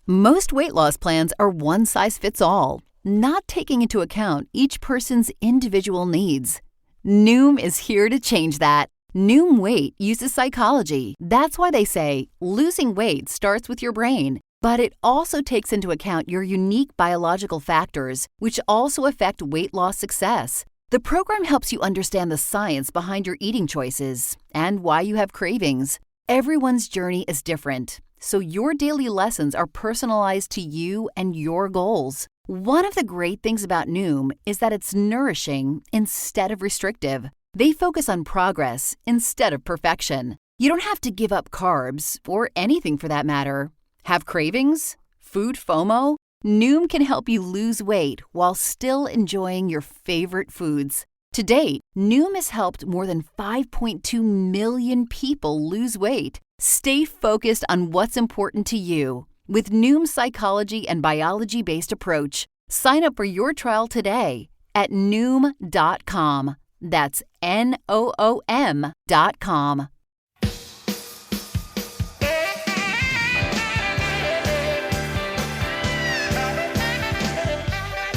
Most weight loss plans are one size fits all, not taking into account each person's individual needs. Noom is here to change that. Noom Weight uses psychology. That's why they say losing weight starts with your brain. But it also takes into account your unique biological factors, which also affect weight loss success. The program helps you understand the science behind your eating choices and why you have cravings. Everyone's journey is different, so your daily lessons are personalized to you and your goals. One of the great things about Noom is that it's nourishing instead of restrictive. They focus on progress instead of perfection. You don't have to give up carbs, or anything for that matter. Have cravings? Food FOMO? Noom can help you lose weight while still enjoying your favorite foods. To date, Noom has helped more than 5.2 million people lose weight. Stay focused on what's important to you with Noom's psychology and biology-based approach. Sign up for your trial today at Noom.com. That's Noom.com.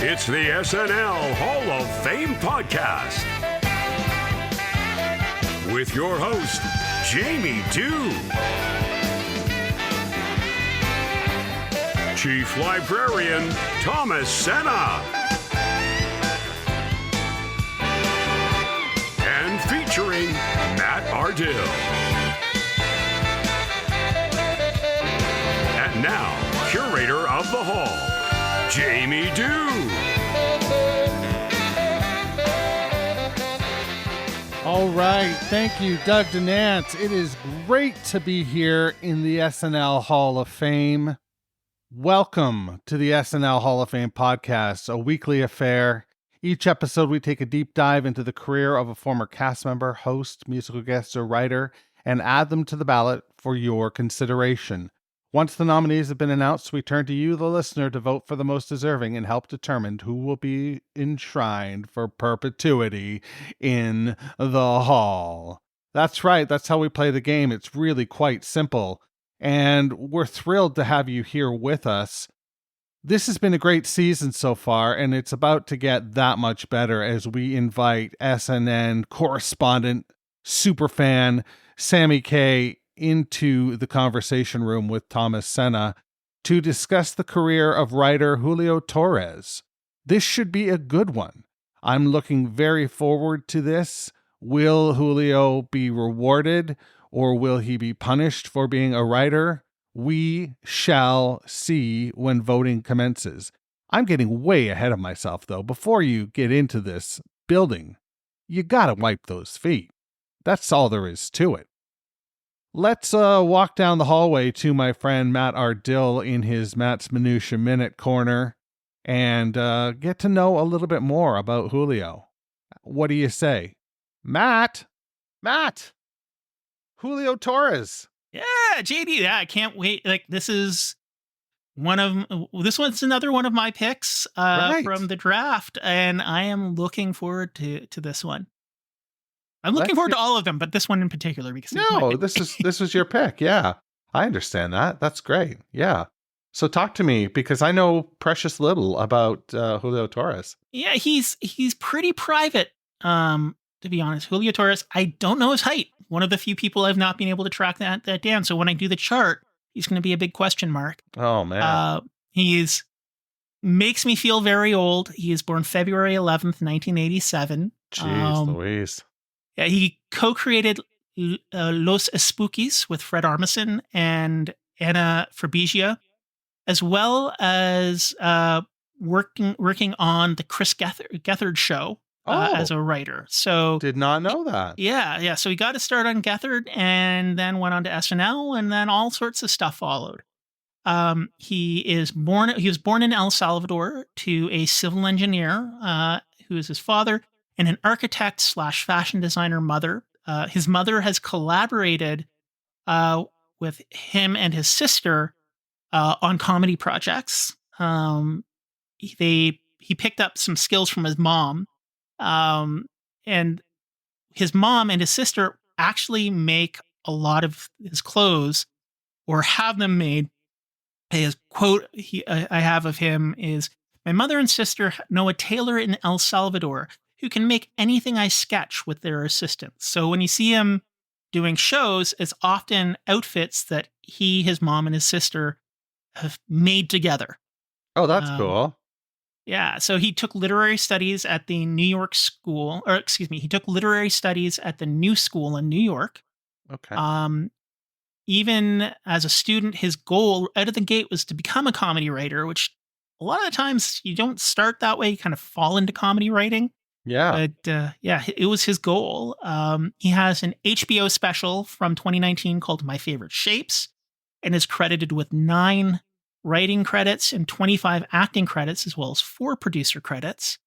It's the SNL Hall of Fame podcast with your host, Jamie Dew, Chief Librarian Thomas Sena, and featuring Matt Ardill. And now, curator of the hall, Jamie Dew. All right. Thank you, Doug DeNance. It is great to be here in the SNL Hall of Fame. Welcome to the SNL Hall of Fame podcast, a weekly affair. Each episode, we take a deep dive into the career of a former cast member, host, musical guest, or writer, and add them to the ballot for your consideration. Once the nominees have been announced, we turn to you, the listener, to vote for the most deserving and help determine who will be enshrined for perpetuity in the hall. That's right. That's how we play the game. It's really quite simple. And we're thrilled to have you here with us. This has been a great season so far, and it's about to get that much better as we invite SNN correspondent, superfan Sammy K into the conversation room with Thomas Sena to discuss the career of writer Julio Torres. This should be a good one. I'm looking very forward to this. Will Julio be rewarded, or will he be punished for being a writer? We shall see when voting commences. I'm getting way ahead of myself, though. Before you get into this building, you gotta wipe those feet. That's all there is to it. Let's walk down the hallway to my friend Matt Ardill in his Matt's Minutia Minute corner and get to know a little bit more about Julio. What do you say? Matt! Julio Torres! Yeah, JD, yeah, I can't wait. Like, this one's another one of my picks Right. from the draft, and I am looking forward to this one. I'm looking forward to all of them, but this one in particular because this was your pick. Yeah, I understand that. That's great. Yeah. So talk to me because I know precious little about Julio Torres. Yeah, he's pretty private. To be honest, Julio Torres, I don't know his height. One of the few people I've not been able to track that down. So when I do the chart, he's going to be a big question mark. Oh man. He's makes me feel very old. He was born February 11th, 1987. Jeez Louise. Yeah, he co-created Los Espookys with Fred Armisen and Anna Fabergia, as well as working on the Chris Gethard Show as a writer. So did not know that. Yeah. So he got to start on Gethard and then went on to SNL, and then all sorts of stuff followed. He was born in El Salvador to a civil engineer who is his father, and an architect / fashion designer mother. His mother has collaborated with him and his sister on comedy projects. He picked up some skills from his mom, and his mom and his sister actually make a lot of his clothes or have them made His quote I have of him is, "My mother and sister know a tailor in El Salvador who can make anything I sketch with their assistance." So when you see him doing shows, it's often outfits that he, his mom, and his sister have made together. Oh, that's cool. Yeah. So he took literary studies at the New York School, or excuse me, he took literary studies at the New School in New York. Okay. Even as a student, his goal out of the gate was to become a comedy writer, which a lot of the times you don't start that way. You kind of fall into comedy writing. Yeah. But yeah, it was his goal. He has an HBO special from 2019 called My Favorite Shapes and is credited with 9 writing credits and 25 acting credits, as well as 4 producer credits.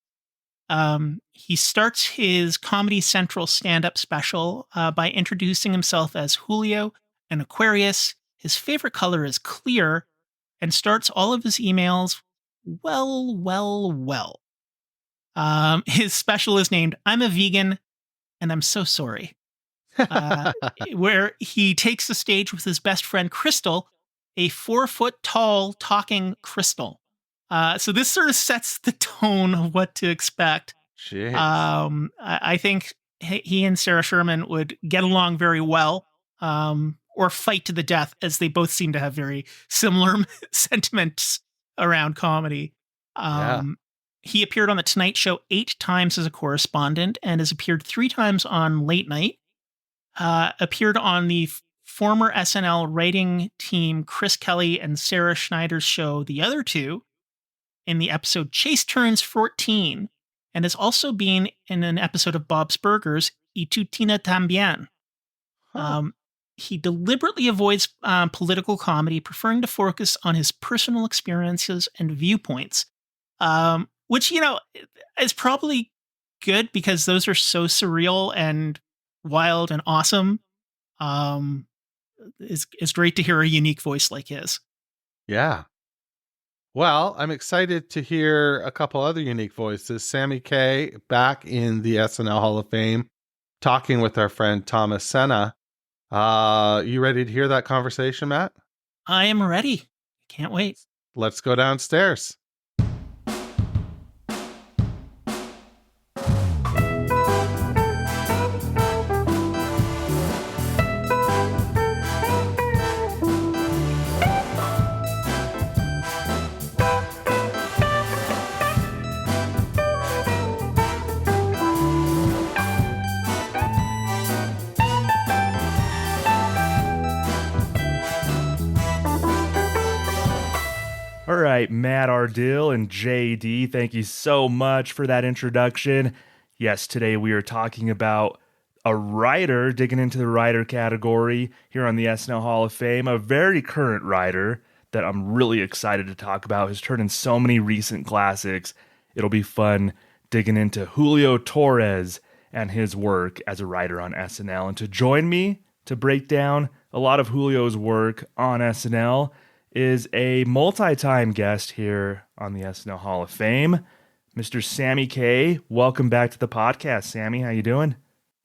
He starts his Comedy Central stand-up special by introducing himself as Julio and Aquarius. His favorite color is clear, and starts all of his emails, well. His special is named "I'm a Vegan and I'm so sorry," where he takes the stage with his best friend Crystal, a 4-foot-tall talking crystal. So this sort of sets the tone of what to expect. Jeez. I think he and Sarah Sherman would get along very well, or fight to the death, as they both seem to have very similar sentiments around comedy. He appeared on The Tonight Show 8 times as a correspondent and has appeared 3 times on Late Night. Appeared on the former SNL writing team Chris Kelly and Sarah Schneider's show The Other Two in the episode Chase Turns 14, and has also been in an episode of Bob's Burgers, Y Tu Tina Tambien. He deliberately avoids political comedy, preferring to focus on his personal experiences and viewpoints, which, is probably good because those are so surreal and wild and awesome. It's great to hear a unique voice like his. Yeah. Well, I'm excited to hear a couple other unique voices. Sammy Kay back in the SNL Hall of Fame, talking with our friend Thomas Sena. You ready to hear that conversation, Matt? I am ready. Can't wait. Let's go downstairs. All right, Matt, Ardill and JD, thank you so much for that introduction. Yes, today we are talking about a writer, digging into the writer category here on the SNL Hall of Fame, a very current writer that I'm really excited to talk about, has turned in so many recent classics. It'll be fun digging into Julio Torres and his work as a writer on SNL. And to join me to break down a lot of Julio's work on SNL is a multi-time guest here on the SNL Hall of Fame, Mr. Sammy K. Welcome back to the podcast, Sammy. How you doing?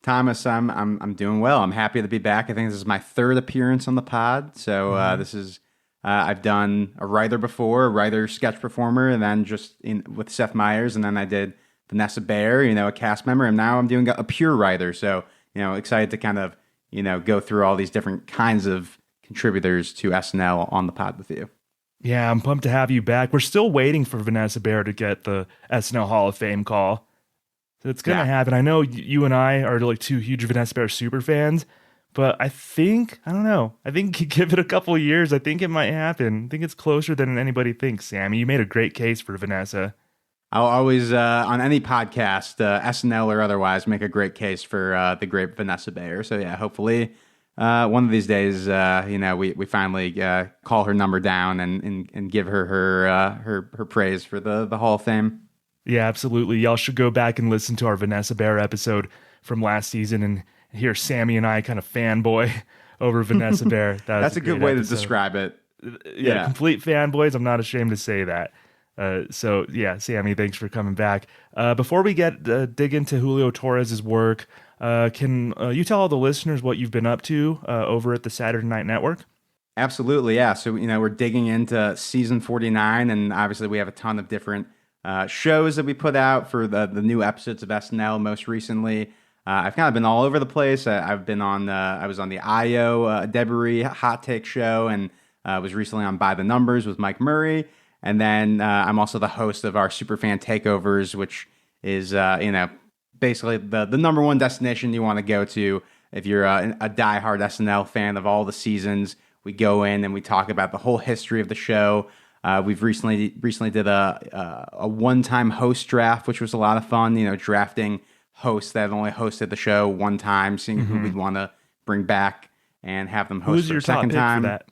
Thomas, I'm doing well. I'm happy to be back. I think this is my 3rd appearance on the pod. So this is I've done a writer before, a writer sketch performer, and then just with Seth Meyers, and then I did Vanessa Bayer, a cast member, and now I'm doing a pure writer. So excited to kind of go through all these different kinds of contributors to SNL on the pod with you. Yeah, I'm pumped to have you back. We're still waiting for Vanessa Bayer to get the SNL Hall of Fame call. So it's going to happen. I know you and I are like 2 huge Vanessa Bayer super fans, but I don't know. I think give it a couple of years. I think it might happen. I think it's closer than anybody thinks, Sammy. You made a great case for Vanessa. I'll always, on any podcast, SNL or otherwise, make a great case for the great Vanessa Bayer. So yeah, hopefully one of these days, we finally call her number down and give her praise for the Hall of Fame. Yeah, absolutely. Y'all should go back and listen to our Vanessa Bayer episode from last season and hear Sammy and I kind of fanboy over Vanessa Bayer. That's a good way to describe it. Yeah, complete fanboys. I'm not ashamed to say that. So yeah, Sammy, thanks for coming back. Before we dig into Julio Torres' work, can you tell all the listeners what you've been up to over at the Saturday Night Network? Absolutely, yeah. So, we're digging into season 49, and obviously we have a ton of different shows that we put out for the new episodes of SNL. Most recently, I've kind of been all over the place. I've been on, I was on the IO Debris Hot Take show, and was recently on By the Numbers with Mike Murray. And then I'm also the host of our Superfan Takeovers, which is, basically the number one destination you want to go to if you're a diehard SNL fan of all the seasons. We go in and we talk about the whole history of the show. We've recently did a one-time host draft, which was a lot of fun. Drafting hosts that have only hosted the show one time, seeing who we'd want to bring back and have them host for a second time. For that?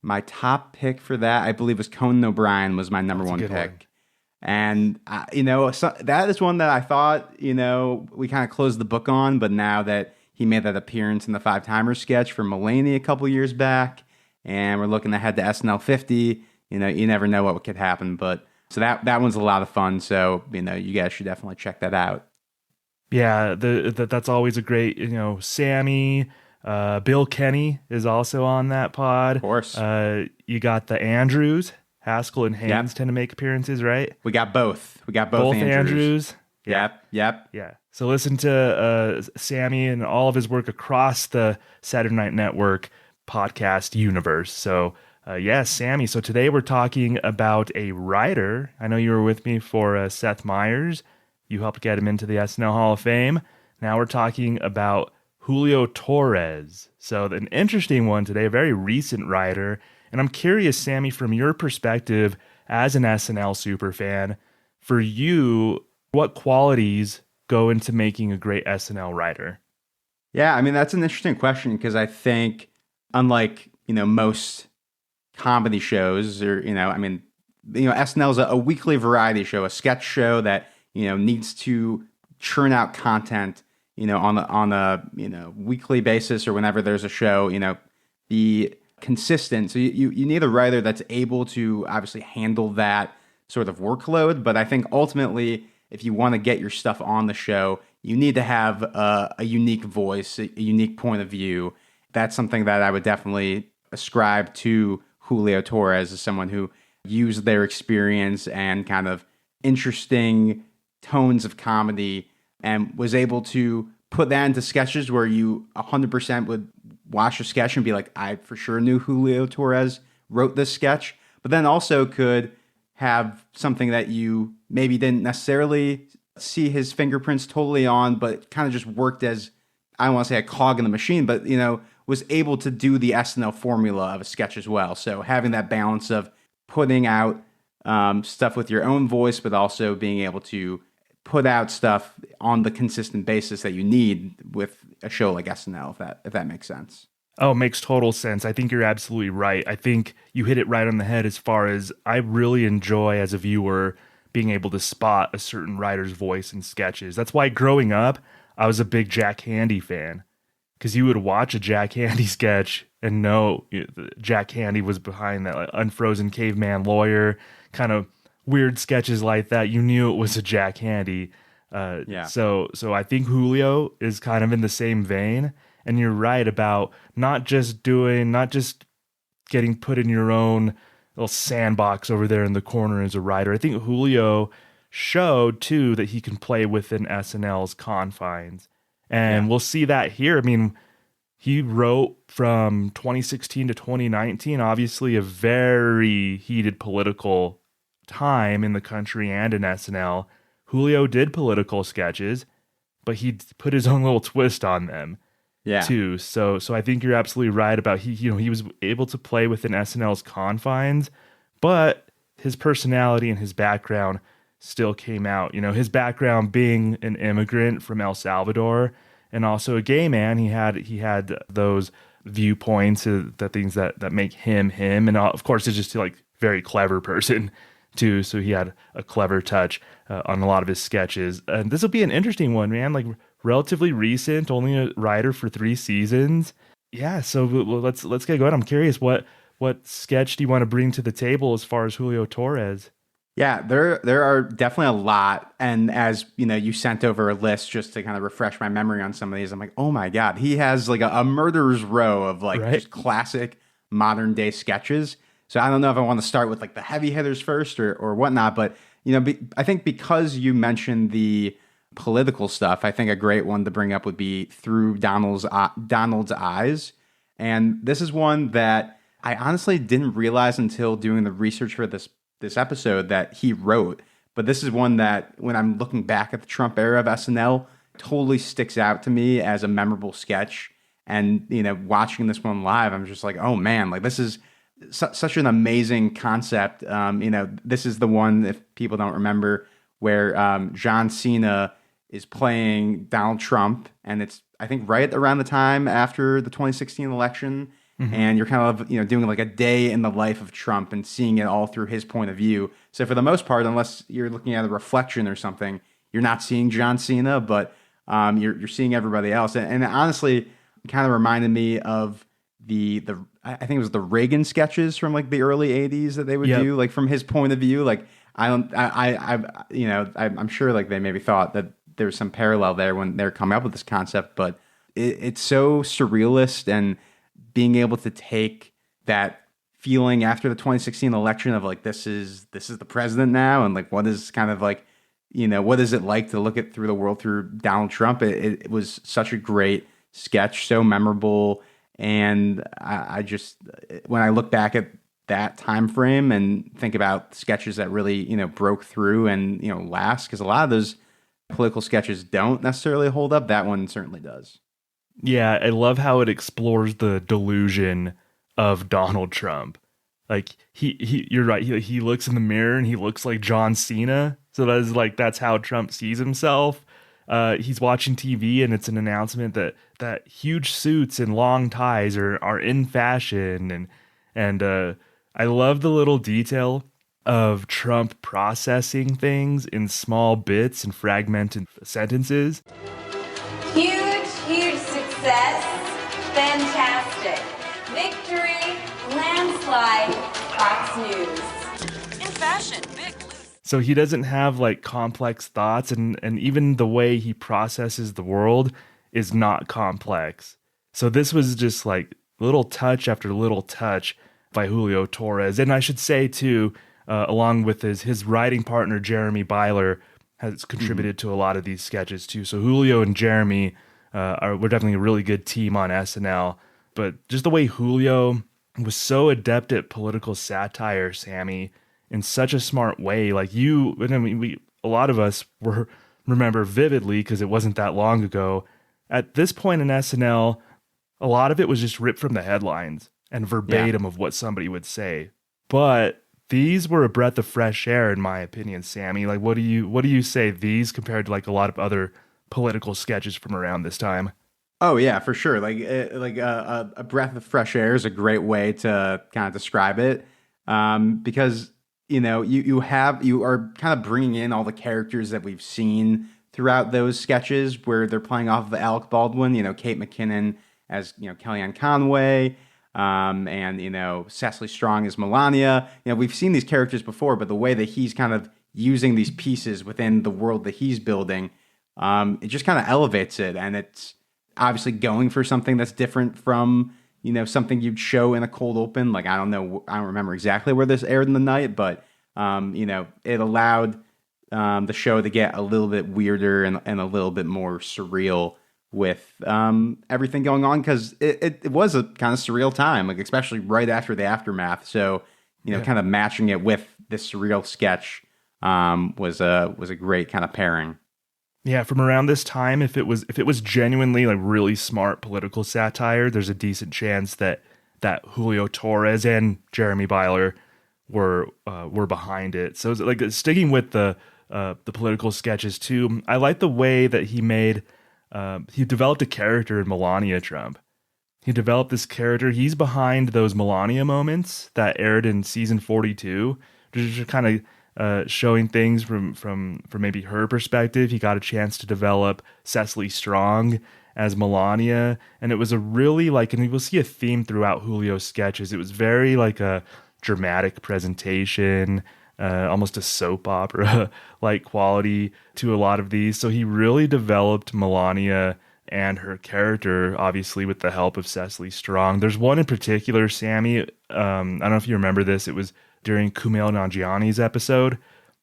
My top pick for that, I believe, was Conan O'Brien. Was my number one pick. One. And so that is one that I thought we kind of closed the book on. But now that he made that appearance in the Five Timers sketch for Mulaney a couple years back, and we're looking ahead to SNL 50. You never know what could happen, but so that one's a lot of fun. So you guys should definitely check that out. Yeah, that's always a great. Sammy, Bill Kenny is also on that pod. Of course, you got the Andrews, Haskell and Haynes tend to make appearances, right? We got both. We got both Andrews. Yep. Yeah. So listen to Sammy and all of his work across the Saturday Night Network podcast universe. So Sammy. So today we're talking about a writer. I know you were with me for Seth Meyers. You helped get him into the SNL Hall of Fame. Now we're talking about Julio Torres. So an interesting one today, a very recent writer. And I'm curious, Sammy, from your perspective as an SNL superfan, for you, what qualities go into making a great SNL writer? Yeah, I mean, that's an interesting question because I think unlike, most comedy shows or, SNL is a weekly variety show, a sketch show that, needs to churn out content, on a weekly basis or whenever there's a show, be consistent. So you need a writer that's able to obviously handle that sort of workload. But I think ultimately, if you want to get your stuff on the show, you need to have a unique voice, a unique point of view. That's something that I would definitely ascribe to Julio Torres as someone who used their experience and kind of interesting tones of comedy and was able to put that into sketches where you 100% would watch a sketch and be like, I for sure knew Julio Torres wrote this sketch, but then also could have something that you maybe didn't necessarily see his fingerprints totally on, but kind of just worked as, I don't want to say a cog in the machine, but, was able to do the SNL formula of a sketch as well. So having that balance of putting out stuff with your own voice, but also being able to put out stuff on the consistent basis that you need with a show like SNL, if that makes sense. Oh, it makes total sense. I think you're absolutely right. I think you hit it right on the head as far as I really enjoy as a viewer being able to spot a certain writer's voice in sketches. That's why growing up, I was a big Jack Handey fan. Because you would watch a Jack Handey sketch and know Jack Handey was behind that like, Unfrozen Caveman Lawyer, kind of weird sketches like that. You knew it was a Jack Handey. So I think Julio is kind of in the same vein. And you're right about not just getting put in your own little sandbox over there in the corner as a writer. I think Julio showed, too, that he can play within SNL's confines. And we'll see that here. I mean, he wrote from 2016 to 2019, obviously a very heated political time in the country and in SNL. Julio did political sketches, but he put his own little twist on them too. So I think you're absolutely right about he was able to play within SNL's confines, but his personality and his background still came out. His background being an immigrant from El Salvador and also a gay man, he had those viewpoints, the things that make him, and of course, it's just like very clever person too. So he had a clever touch on a lot of his sketches. And this will be an interesting one, man. Like relatively recent, only a writer for 3 seasons. Yeah. So let's get going. I'm curious, what sketch do you want to bring to the table as far as Julio Torres? Yeah, there are definitely a lot. And as you sent over a list just to kind of refresh my memory on some of these. I'm like, oh my God, he has like a murderer's row of like just classic modern day sketches. So I don't know if I want to start with like the heavy hitters first or whatnot, but I think because you mentioned the political stuff, I think a great one to bring up would be Through Donald's Eyes. And this is one that I honestly didn't realize until doing the research for this episode that he wrote. But this is one that, when I'm looking back at the Trump era of SNL, totally sticks out to me as a memorable sketch. And, watching this one live, I'm just like, oh man, like this is such an amazing concept. This is the one, if people don't remember, where John Cena is playing Donald Trump. And it's, I think, right around the time after the 2016 election. Mm-hmm. And you're kind of, doing like a day in the life of Trump and seeing it all through his point of view. So for the most part, unless you're looking at a reflection or something, you're not seeing John Cena, but you're seeing everybody else. And honestly, it kind of reminded me of I think it was the Reagan sketches from like the early 80s that they would do, like from his point of view. Like I'm sure like they maybe thought that there was some parallel there when they're coming up with this concept, but it's so surrealist, and being able to take that feeling after the 2016 election of like, this is the president now, and like what is kind of like, what is it like to look at through the world through Donald Trump? It was such a great sketch, so memorable. And I just, when I look back at that time frame and think about sketches that really, broke through and, last, because a lot of those political sketches don't necessarily hold up, that one certainly does. Yeah, I love how it explores the delusion of Donald Trump. Like you're right. He looks in the mirror and he looks like John Cena. So that's how Trump sees himself. He's watching TV and it's an announcement that huge suits and long ties are in fashion, and I love the little detail of Trump processing things in small bits and fragmented sentences. Huge success. Fantastic. Victory. Landslide. Fox News. In fashion. Big. So he doesn't have like complex thoughts, and even the way he processes the world is not complex. So this was just like little touch after little touch by Julio Torres. And I should say too, along with his writing partner, Jeremy Byler, has contributed to a lot of these sketches too. So Julio and Jeremy we're definitely a really good team on SNL. But just the way Julio was so adept at political satire, Sammy, in such a smart way. Like a lot of us remember vividly because it wasn't that long ago. At this point in SNL, a lot of it was just ripped from the headlines and verbatim of what somebody would say. But these were a breath of fresh air, in my opinion, Sammy. Like, what do you say these compared to like a lot of other political sketches from around this time? Oh yeah, for sure. Like a breath of fresh air is a great way to kind of describe it, because you are kind of bringing in all the characters that we've seen throughout those sketches where they're playing off of Alec Baldwin. Kate McKinnon as Kellyanne Conway, and Cecily Strong as Melania. We've seen these characters before, but the way that he's kind of using these pieces within the world that he's building, it just kind of elevates it, and it's obviously going for something that's different from something you'd show in a cold open. Like I don't remember exactly where this aired in the night, but it allowed the show to get a little bit weirder and a little bit more surreal with everything going on, because it was a kind of surreal time, like especially right after the aftermath. So kind of matching it with this surreal sketch was a great kind of pairing. Yeah, from around this time, if it was genuinely like really smart political satire, there's a decent chance that Julio Torres and Jeremy Byler were behind it. So like sticking with the political sketches too, I like the way that he developed a character in Melania Trump. He developed this character. He's behind those Melania moments that aired in season 42, just kind of showing things from maybe her perspective. He got a chance to develop Cecily Strong as Melania, and it was a really and we'll see a theme throughout Julio's sketches. It was very like a dramatic presentation, almost a soap opera like quality to a lot of these. So he really developed Melania and her character, obviously with the help of Cecily Strong. There's one in particular, Sammy, I don't know if you remember this, it was during Kumail Nanjiani's episode.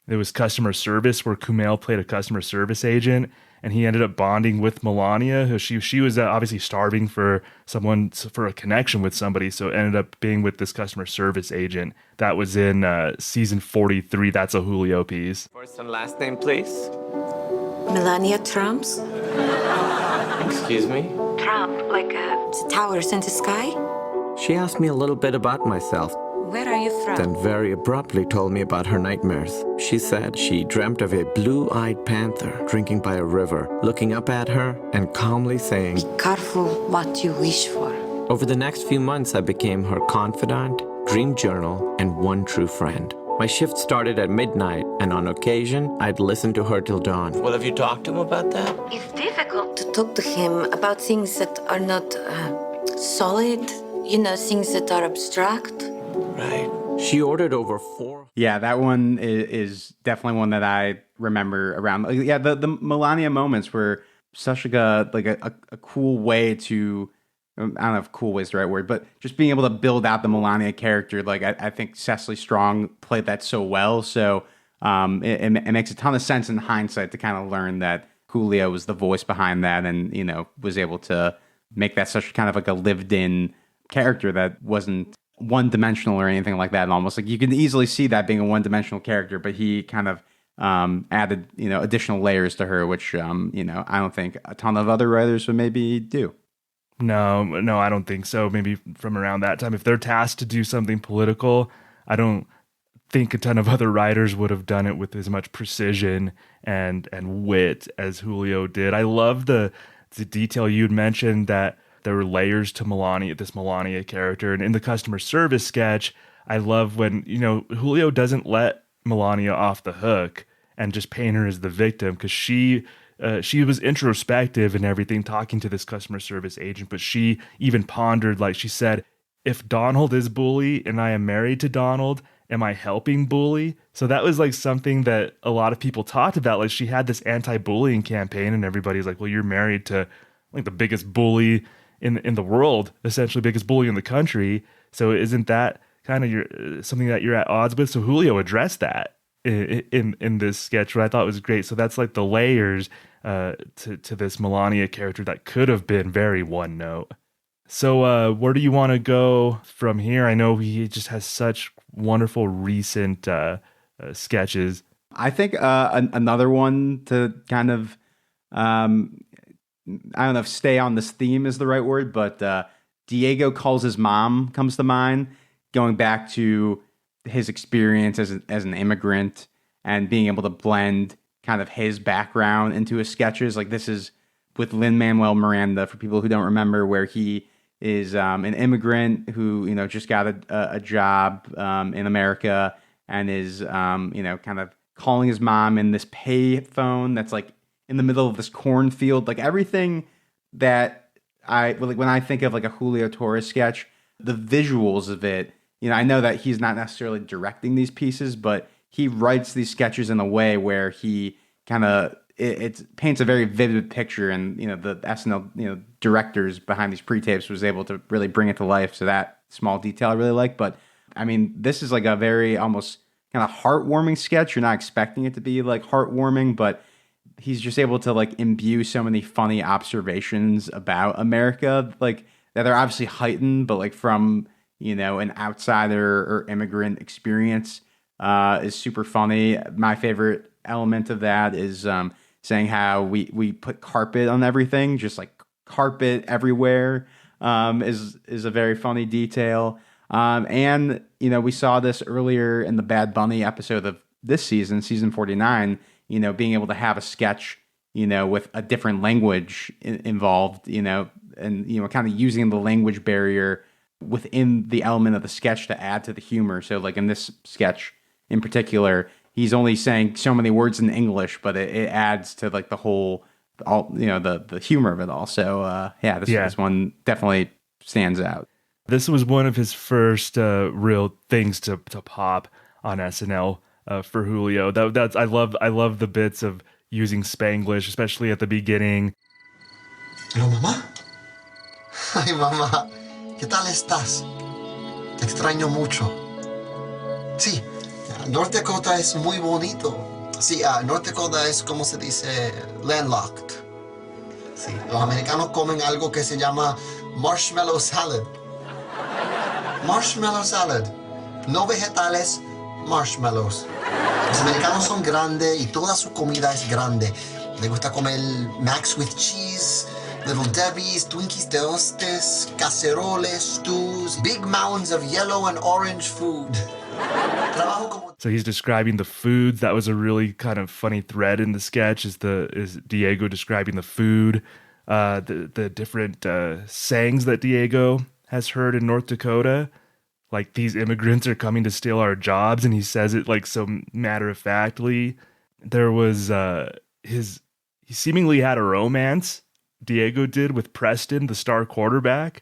It was customer service, where Kumail played a customer service agent, and he ended up bonding with Melania, who she was obviously starving for a connection with somebody, so it ended up being with this customer service agent. That was in season 43. That's a Julio piece. First and last name, please. Melania Trumps? Excuse me? Trump, like towers in the sky? She asked me a little bit about myself, Where are you from? then very abruptly told me about her nightmares. She said she dreamt of a blue-eyed panther drinking by a river, looking up at her and calmly saying, Be careful what you wish for. Over the next few months, I became her confidant, dream journal, and one true friend. My shift started at midnight, and on occasion, I'd listen to her till dawn. Well, have you talked to him about that? It's difficult to talk to him about things that are not solid, things that are abstract. Right. She ordered over 4. Yeah, that one is definitely one that I remember around. Yeah, the Melania moments were such like a cool way to, I don't know if cool is the right word, but just being able to build out the Melania character. Like I think Cecily Strong played that so well. So it makes a ton of sense in hindsight to kind of learn that Julio was the voice behind that, and was able to make that such kind of like a lived-in character that wasn't one-dimensional or anything like that. And almost like you can easily see that being a one-dimensional character, but he kind of added additional layers to her, which I don't think a ton of other writers would maybe do. No, I don't think so. Maybe from around that time, if they're tasked to do something political, I don't think a ton of other writers would have done it with as much precision and wit as Julio did. I love the detail you'd mentioned that there were layers to this Melania character. And in the customer service sketch, I love when, Julio doesn't let Melania off the hook and just paint her as the victim, because she was introspective and everything, talking to this customer service agent, but she even pondered, like she said, if Donald is bully and I am married to Donald, am I helping bully? So that was like something that a lot of people talked about. Like she had this anti-bullying campaign, and everybody's like, well, you're married to like the biggest bully in the world, essentially biggest bully in the country. So isn't that kind of something that you're at odds with? So Julio addressed that in this sketch, what I thought was great. So that's like the layers to this Melania character that could have been very one note. So where do you want to go from here? I know he just has such wonderful recent sketches. I think another one to kind of, I don't know if stay on this theme is the right word, but Diego Calls His Mom comes to mind, going back to his experience as an immigrant and being able to blend kind of his background into his sketches. Like this is with Lin-Manuel Miranda, for people who don't remember, where he is an immigrant who, just got a job in America and is, kind of calling his mom in this pay phone that's like in the middle of this cornfield. Like everything that when I think of like a Julio Torres sketch, the visuals of it, I know that he's not necessarily directing these pieces, but he writes these sketches in a way where he kind of, it paints a very vivid picture, and the SNL directors behind these pre-tapes was able to really bring it to life. So that small detail I really like. But I mean, this is like a very almost kind of heartwarming sketch. You're not expecting it to be like heartwarming, but he's just able to like imbue so many funny observations about America, like that are obviously heightened, but like from an outsider or immigrant experience is super funny. My favorite element of that is saying how we put carpet on everything, just like carpet everywhere is a very funny detail. And we saw this earlier in the Bad Bunny episode of this season 49, being able to have a sketch, with a different language involved, and, kind of using the language barrier within the element of the sketch to add to the humor. So like in this sketch in particular, he's only saying so many words in English, but it adds to like the the humor of it all. So this one definitely stands out. This was one of his first real things to pop on SNL for Julio. I love the bits of using Spanglish, especially at the beginning. Pero mamá. Ay, mamá. ¿Qué tal estás? Te extraño mucho. Sí, North Dakota es muy bonito. Sí, North Dakota es, como se dice, landlocked. Sí, los americanos comen algo que se llama marshmallow salad. Marshmallow salad. No vegetales, marshmallows. Los americanos son grandes y toda su comida es grande. Les gusta comer Macs with cheese, Little Debbie's, Twinkies de hostes, caceroles, stews, big mounds of yellow and orange food. Trabajo como... So he's describing the foods. That was a really kind of funny thread in the sketch. Is Diego describing the food, the different sayings that Diego has heard in North Dakota, like these immigrants are coming to steal our jobs, and he says it like so matter of factly. There was he seemingly had a romance, Diego did, with Preston, the star quarterback.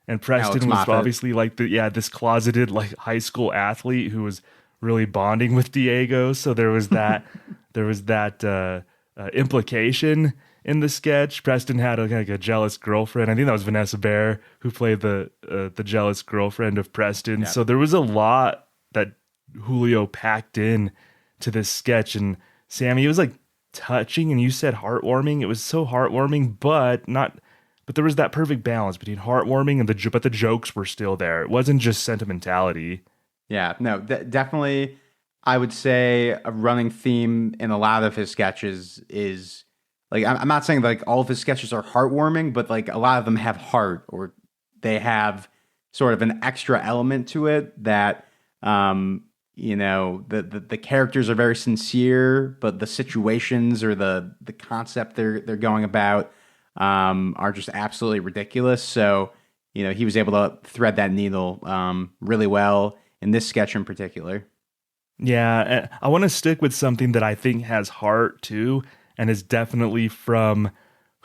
And Preston was obviously like this closeted like high school athlete who was really bonding with Diego. So there was that implication in the sketch. Preston had a jealous girlfriend. I think that was Vanessa Bayer who played the jealous girlfriend of Preston. Yeah. So there was a lot that Julio packed in to this sketch. And Sammy, it was like touching, and you said heartwarming. It was so heartwarming, but there was that perfect balance between heartwarming and but the jokes were still there. It wasn't just sentimentality. Yeah, no, definitely. I would say a running theme in a lot of his sketches is like, I'm not saying like all of his sketches are heartwarming, but like a lot of them have heart, or they have sort of an extra element to it that, the characters are very sincere, but the situations or the concept they're going about are just absolutely ridiculous. So, he was able to thread that needle really well in this sketch in particular. Yeah, I want to stick with something that I think has heart too, and is definitely from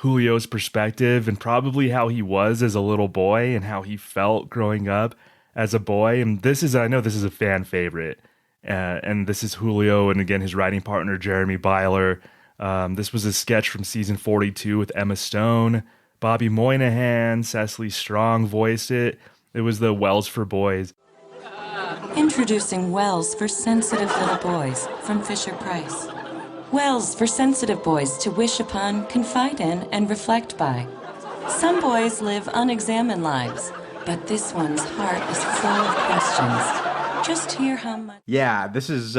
Julio's perspective and probably how he was as a little boy and how he felt growing up as a boy. And I know this is a fan favorite, and this is Julio and again his writing partner Jeremy Byler. This was a sketch from season 42 with Emma Stone, Bobby Moynihan, Cecily Strong voiced it. It was the Wells for Boys. Introducing Wells for Sensitive Little Boys from Fisher-Price. Wells for sensitive boys to wish upon, confide in, and reflect by. Some boys live unexamined lives, but this one's heart is full of questions. Just hear how much... Yeah, this is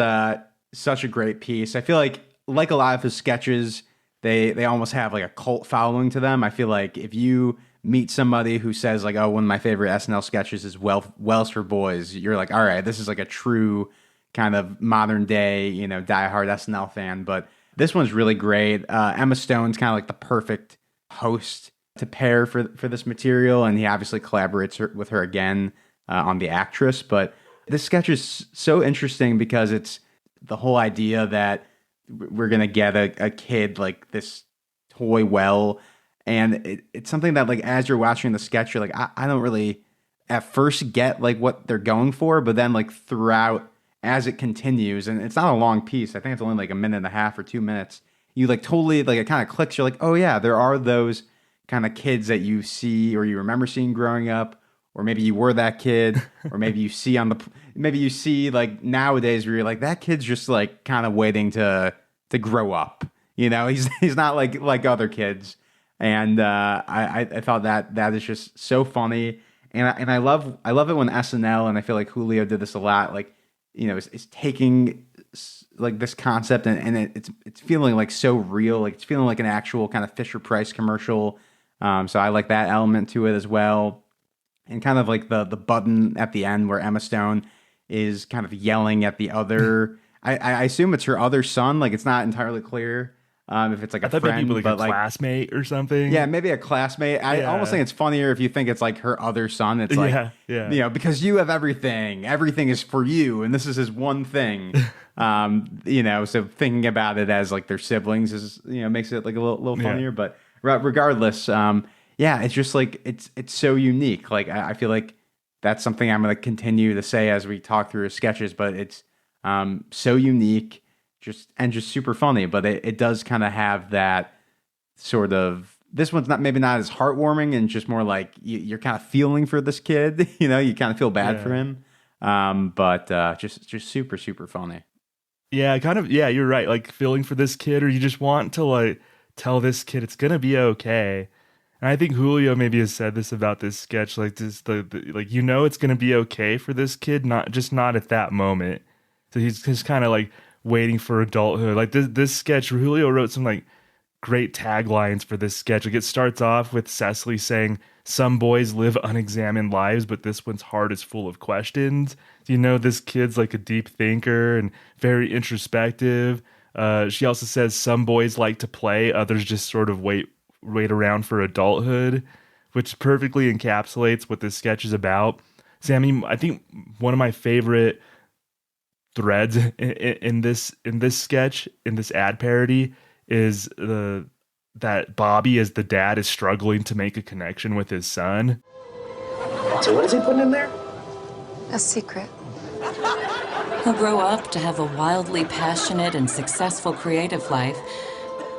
such a great piece. I feel like a lot of his sketches, they almost have like a cult following to them. I feel like if you meet somebody who says like, oh, one of my favorite SNL sketches is Wells for Boys, you're like, all right, this is like a true kind of modern day, diehard SNL fan. But this one's really great. Emma Stone's kind of like the perfect host to pair for this material, and he obviously collaborates with her again on The Actress. But this sketch is so interesting because it's the whole idea that we're gonna get a kid like this toy well, and it's something that like as you're watching the sketch, you're like, I don't really at first get like what they're going for, but then like throughout as it continues, and it's not a long piece, I think it's only like a minute and a half or 2 minutes, you like totally like it kind of clicks. You're like, oh yeah, there are those kind of kids that you see or you remember seeing growing up, or maybe you were that kid, or maybe you see like nowadays where you're like, that kid's just like kind of waiting to grow up. He's not like other kids. And I thought that is just so funny, and I love it when SNL, and I feel like Julio did this a lot, like is taking like this concept and it's feeling like so real, like it's feeling like an actual kind of Fisher-Price commercial. So I like that element to it as well, and kind of like the button at the end where Emma Stone is kind of yelling at the other. I assume it's her other son. Like it's not entirely clear. If it's like a friend, maybe like a classmate or something. Yeah, maybe a classmate. I almost think it's funnier if you think it's like her other son. It's like, because you have everything. Everything is for you, and this is his one thing. So thinking about it as like their siblings is, makes it like a little funnier. But regardless, it's just like it's so unique. Like I feel like that's something I'm going to continue to say as we talk through his sketches. But it's so unique. Just super funny, but it does kind of have that sort of this one's maybe not as heartwarming and just more like you're kind of feeling for this kid. You know, you kind of feel bad for him. But just super, super funny. Yeah, you're right. Like feeling for this kid, or you just want to like tell this kid it's gonna be okay. And I think Julio maybe has said this about this sketch, like this, like it's gonna be okay for this kid, not at that moment. So he's just kind of like waiting for adulthood. Like this sketch, Julio wrote some like great taglines for this sketch. Like it starts off with Cecily saying, "Some boys live unexamined lives, but this one's heart is full of questions." This kid's like a deep thinker and very introspective. She also says some boys like to play, others just sort of wait around for adulthood, which perfectly encapsulates what this sketch is about. Sammy, I think one of my favorite threads in this sketch, in this ad parody, is that Bobby, as the dad, is struggling to make a connection with his son. So what is he putting in there? A secret. He'll grow up to have a wildly passionate and successful creative life,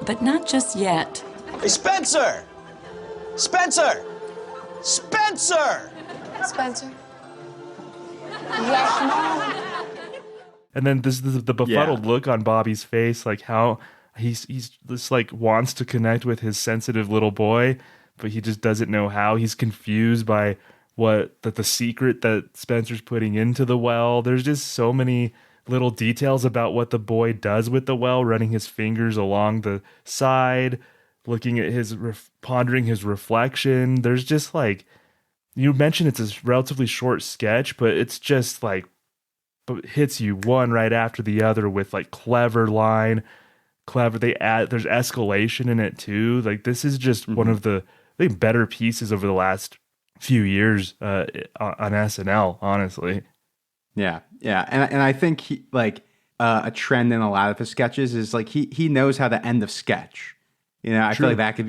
but not just yet. Hey, Spencer! Spencer! Spencer! Spencer? Yes, Mom? And then the befuddled look on Bobby's face, like how he's just like wants to connect with his sensitive little boy, but he just doesn't know how. He's confused by the secret that Spencer's putting into the well. There's just so many little details about what the boy does with the well, running his fingers along the side, looking at pondering his reflection. There's just like, you mentioned it's a relatively short sketch, but it's just like, but hits you one right after the other with like clever, there's escalation in it too. Like this is just one of the better pieces over the last few years on SNL, honestly. Yeah. And I think a trend in a lot of his sketches is like he knows how to end a sketch. I feel like that could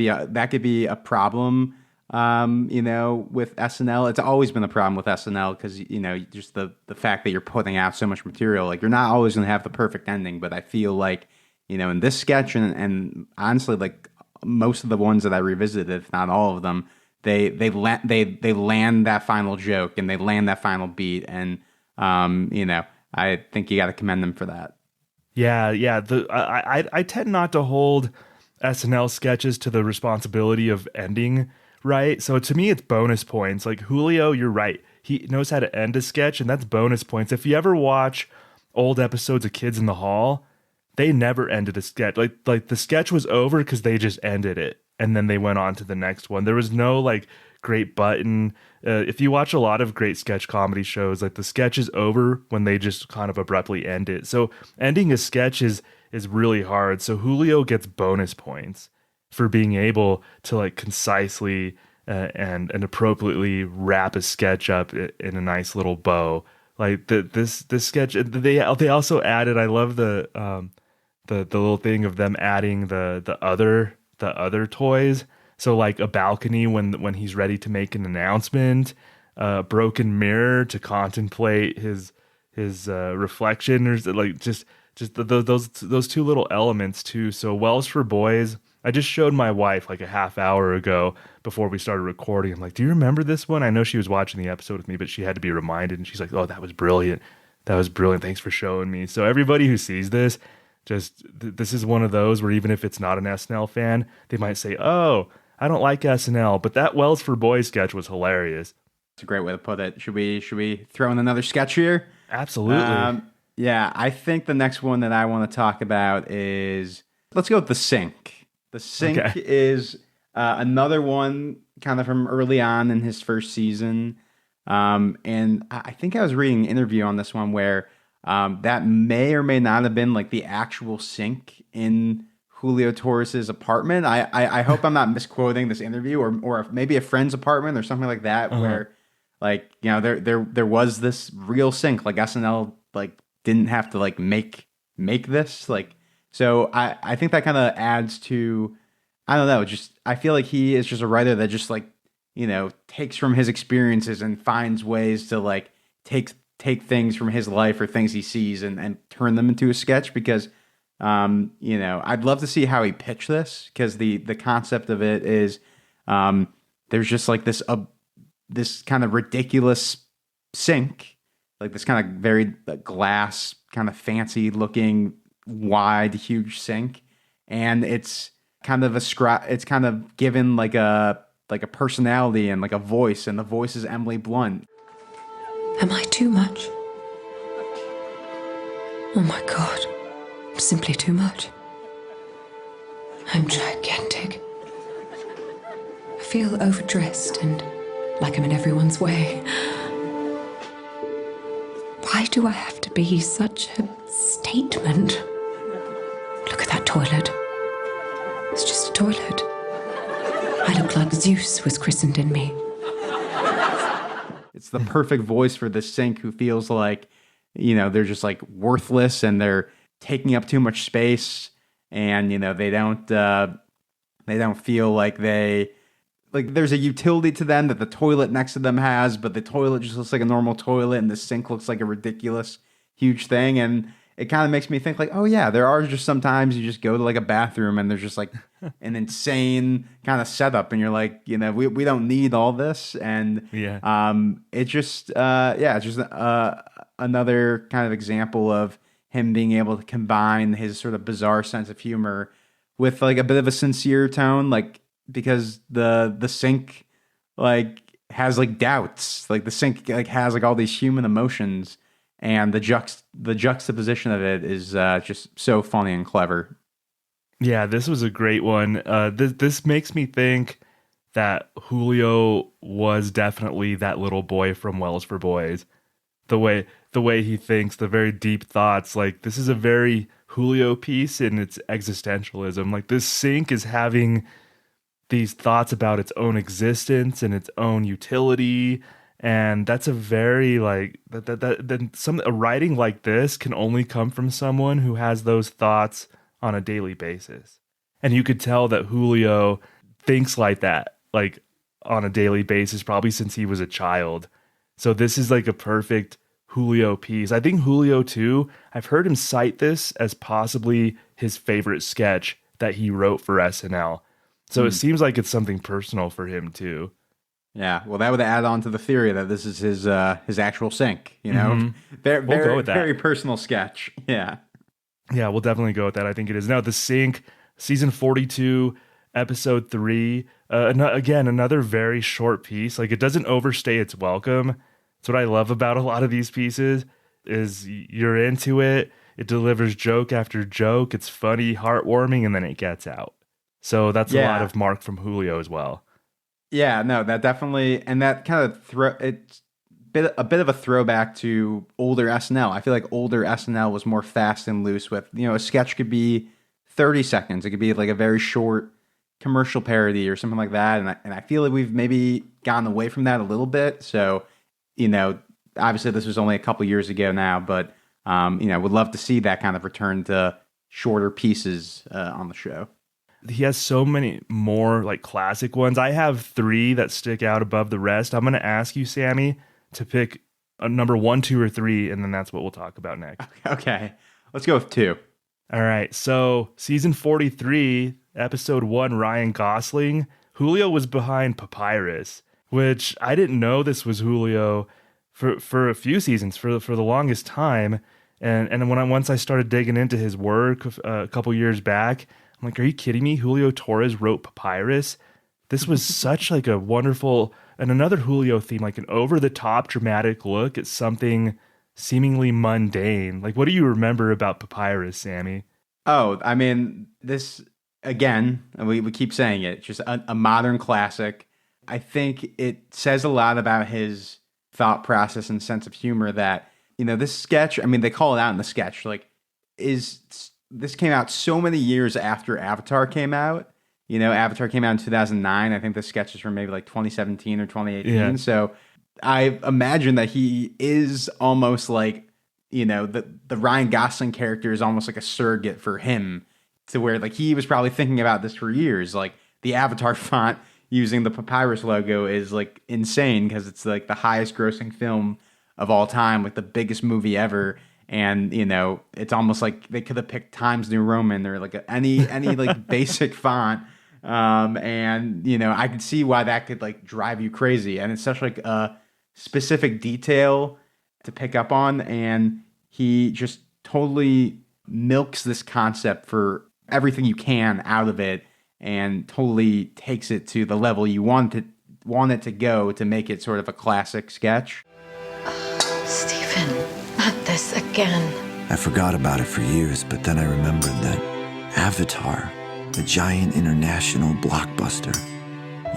be a problem. With SNL, it's always been a problem with SNL because just the fact that you're putting out so much material, like you're not always going to have the perfect ending. But I feel like in this sketch and honestly, like most of the ones that I revisited, if not all of them, they land that final joke and they land that final beat, and I think you got to commend them for that. Yeah. I tend not to hold SNL sketches to the responsibility of ending right. So to me, it's bonus points. Like Julio, you're right. He knows how to end a sketch, and that's bonus points. If you ever watch old episodes of Kids in the Hall, they never ended a sketch. Like the sketch was over because they just ended it, and then they went on to the next one. There was no like great button. If you watch a lot of great sketch comedy shows, like the sketch is over when they just kind of abruptly end it. So ending a sketch is really hard. So Julio gets bonus points for being able to like concisely and appropriately wrap a sketch up in a nice little bow. Like this sketch, they also added. I love the little thing of them adding the other toys. So like a balcony when he's ready to make an announcement, a broken mirror to contemplate his reflection, or like just those two little elements too. So Wells for Boys, I just showed my wife like a half hour ago before we started recording. I'm like, do you remember this one? I know she was watching the episode with me, but she had to be reminded, and she's like, oh, that was brilliant. Thanks for showing me. So everybody who sees this, this is one of those where even if it's not an SNL fan, they might say, oh, I don't like SNL, but that Wells for Boys sketch was hilarious. It's a great way to put it. Should we throw in another sketch here? Absolutely. Yeah, I think the next one that I want to talk about is, let's go with The Sink. The Sink is another one kind of from early on in his first season. And I think I was reading an interview on this one where that may or may not have been like the actual sink in Julio Torres's apartment. I hope I'm not misquoting this interview, or maybe a friend's apartment or something like that, where like, there was this real sink, like SNL like didn't have to like make this, like, so I think that kind of adds to, I don't know, just I feel like he is just a writer that just like, takes from his experiences and finds ways to like take things from his life or things he sees and turn them into a sketch, because You know, I'd love to see how he pitched this, because the concept of it is there's just like this kind of ridiculous sink, like this kind of very glass, kind of fancy looking, wide, huge sink, and it's kind of it's kind of given like a personality and like a voice, and the voice is Emily Blunt. Am I too much? Oh my God. I'm simply too much. I'm gigantic. I feel overdressed and like I'm in everyone's way. Why do I have to be such a statement? Look at that toilet. It's just a toilet. I look like Zeus was christened in me. It's the perfect voice for the sink, who feels like, you know, they're just like worthless and they're taking up too much space, and, you know, they don't feel like there's a utility to them that the toilet next to them has, but the toilet just looks like a normal toilet and the sink looks like a ridiculous, huge thing. And it kind of makes me think like, oh yeah, there are just sometimes you just go to like a bathroom and there's just like an insane kind of setup, and you're like, you know, we don't need all this. And it's just it's just another kind of example of him being able to combine his sort of bizarre sense of humor with like a bit of a sincere tone, like, because the sink like has like doubts, like the sink like has like all these human emotions, and the juxtaposition of it is just so funny and clever. Yeah, this was a great one. This makes me think that Julio was definitely that little boy from Wells for Boys. The way he thinks, the very deep thoughts, like this is a very Julio piece in its existentialism. Like this sink is having these thoughts about its own existence and its own utility, and that's a very like a writing like this can only come from someone who has those thoughts on a daily basis. And you could tell that Julio thinks like that, like on a daily basis, probably since he was a child. So this is like a perfect Julio piece. I think Julio too, I've heard him cite this as possibly his favorite sketch that he wrote for SNL. So it seems like it's something personal for him too. Yeah, well, that would add on to the theory that this is his actual sink. You know, We'll go with that. Very personal sketch. Yeah, we'll definitely go with that. I think it is. Now, The Sink, season 42, episode 3. Again, another very short piece. Like, it doesn't overstay its welcome. That's what I love about a lot of these pieces. Is you're into it. It delivers joke after joke. It's funny, heartwarming, and then it gets out. So that's a lot of mark from Julio as well. Yeah, no, that definitely, and that kind of it's a bit of a throwback to older SNL. I feel like older SNL was more fast and loose with, you know, a sketch could be 30 seconds. It could be like a very short commercial parody or something like that. And I feel like we've maybe gotten away from that a little bit. So, you know, obviously this was only a couple years ago now, but, you know, would love to see that kind of return to shorter pieces on the show. He has so many more like classic ones. I have 3 that stick out above the rest. I'm going to ask you, Sammy, to pick a number 1, 2, or 3, and then that's what we'll talk about next. Okay, let's go with 2. All right, so season 43, episode 1, Ryan Gosling. Julio was behind Papyrus, which I didn't know this was Julio for a few seasons, for the longest time. And once I started digging into his work a couple years back, I'm like, are you kidding me? Julio Torres wrote Papyrus. This was such like a wonderful, and another Julio theme, like an over-the-top dramatic look at something seemingly mundane. Like, what do you remember about Papyrus, Sammy? Oh, I mean, this, again, we keep saying it, just a modern classic. I think it says a lot about his thought process and sense of humor that, you know, this sketch, I mean, they call it out in the sketch, like, this came out so many years after Avatar came out. You know, Avatar came out in 2009. I think the sketch is from maybe like 2017 or 2018. Yeah. So I imagine that he is almost like, you know, the Ryan Gosling character is almost like a surrogate for him, to where like he was probably thinking about this for years. Like the Avatar font using the Papyrus logo is like insane because it's like the highest grossing film of all time, like the biggest movie ever. And, it's almost like they could have picked Times New Roman or like any like basic font. And, I could see why that could like drive you crazy. And it's such like a specific detail to pick up on. And he just totally milks this concept for everything you can out of it and totally takes it to the level you want it to go to make it sort of a classic sketch. Stephen, not this again. I forgot about it for years, but then I remembered that Avatar, the giant international blockbuster,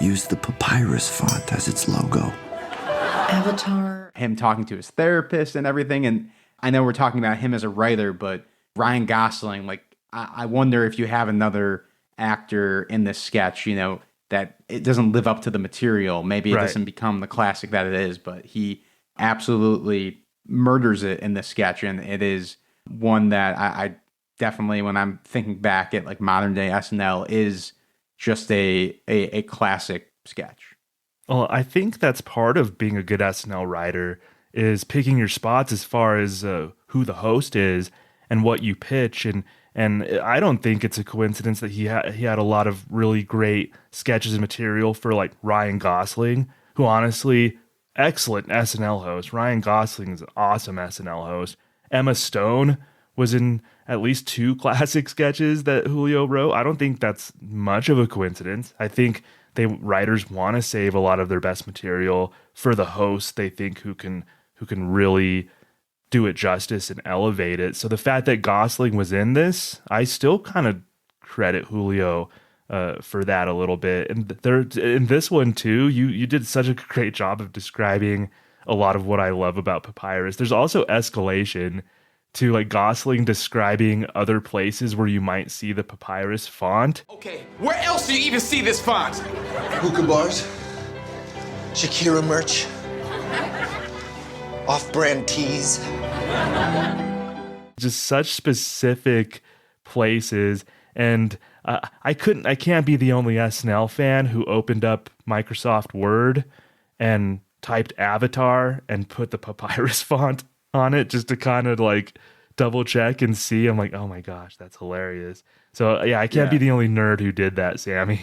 used the papyrus font as its logo. Avatar. Him talking to his therapist and everything. And I know we're talking about him as a writer, but Ryan Gosling, like, I wonder if you have another actor in this sketch, that it doesn't live up to the material. Maybe it doesn't become the classic that it is, but he absolutely murders it in this sketch. And it is one that I definitely, when I'm thinking back at like modern day SNL, is just a classic sketch. Well, I think that's part of being a good SNL writer is picking your spots as far as who the host is and what you pitch. And I don't think it's a coincidence that he had a lot of really great sketches and material for like Ryan Gosling, who honestly, excellent SNL host. Ryan Gosling is an awesome SNL host. Emma Stone was in at least 2 classic sketches that Julio wrote. I don't think that's much of a coincidence. I think writers want to save a lot of their best material for the host they think who can really do it justice and elevate it. So the fact that Gosling was in this, I still kind of credit Julio for that a little bit. And in this one too, you did such a great job of describing a lot of what I love about Papyrus. There's also escalation to like Gosling describing other places where you might see the Papyrus font. Okay, where else do you even see this font? Hookah bars, Shakira merch, off-brand tees. Just such specific places. And I can't be the only SNL fan who opened up Microsoft Word and typed Avatar and put the Papyrus font on it just to kind of like double check and see. I'm like, oh my gosh, that's hilarious. So yeah, I can't be the only nerd who did that, Sammy.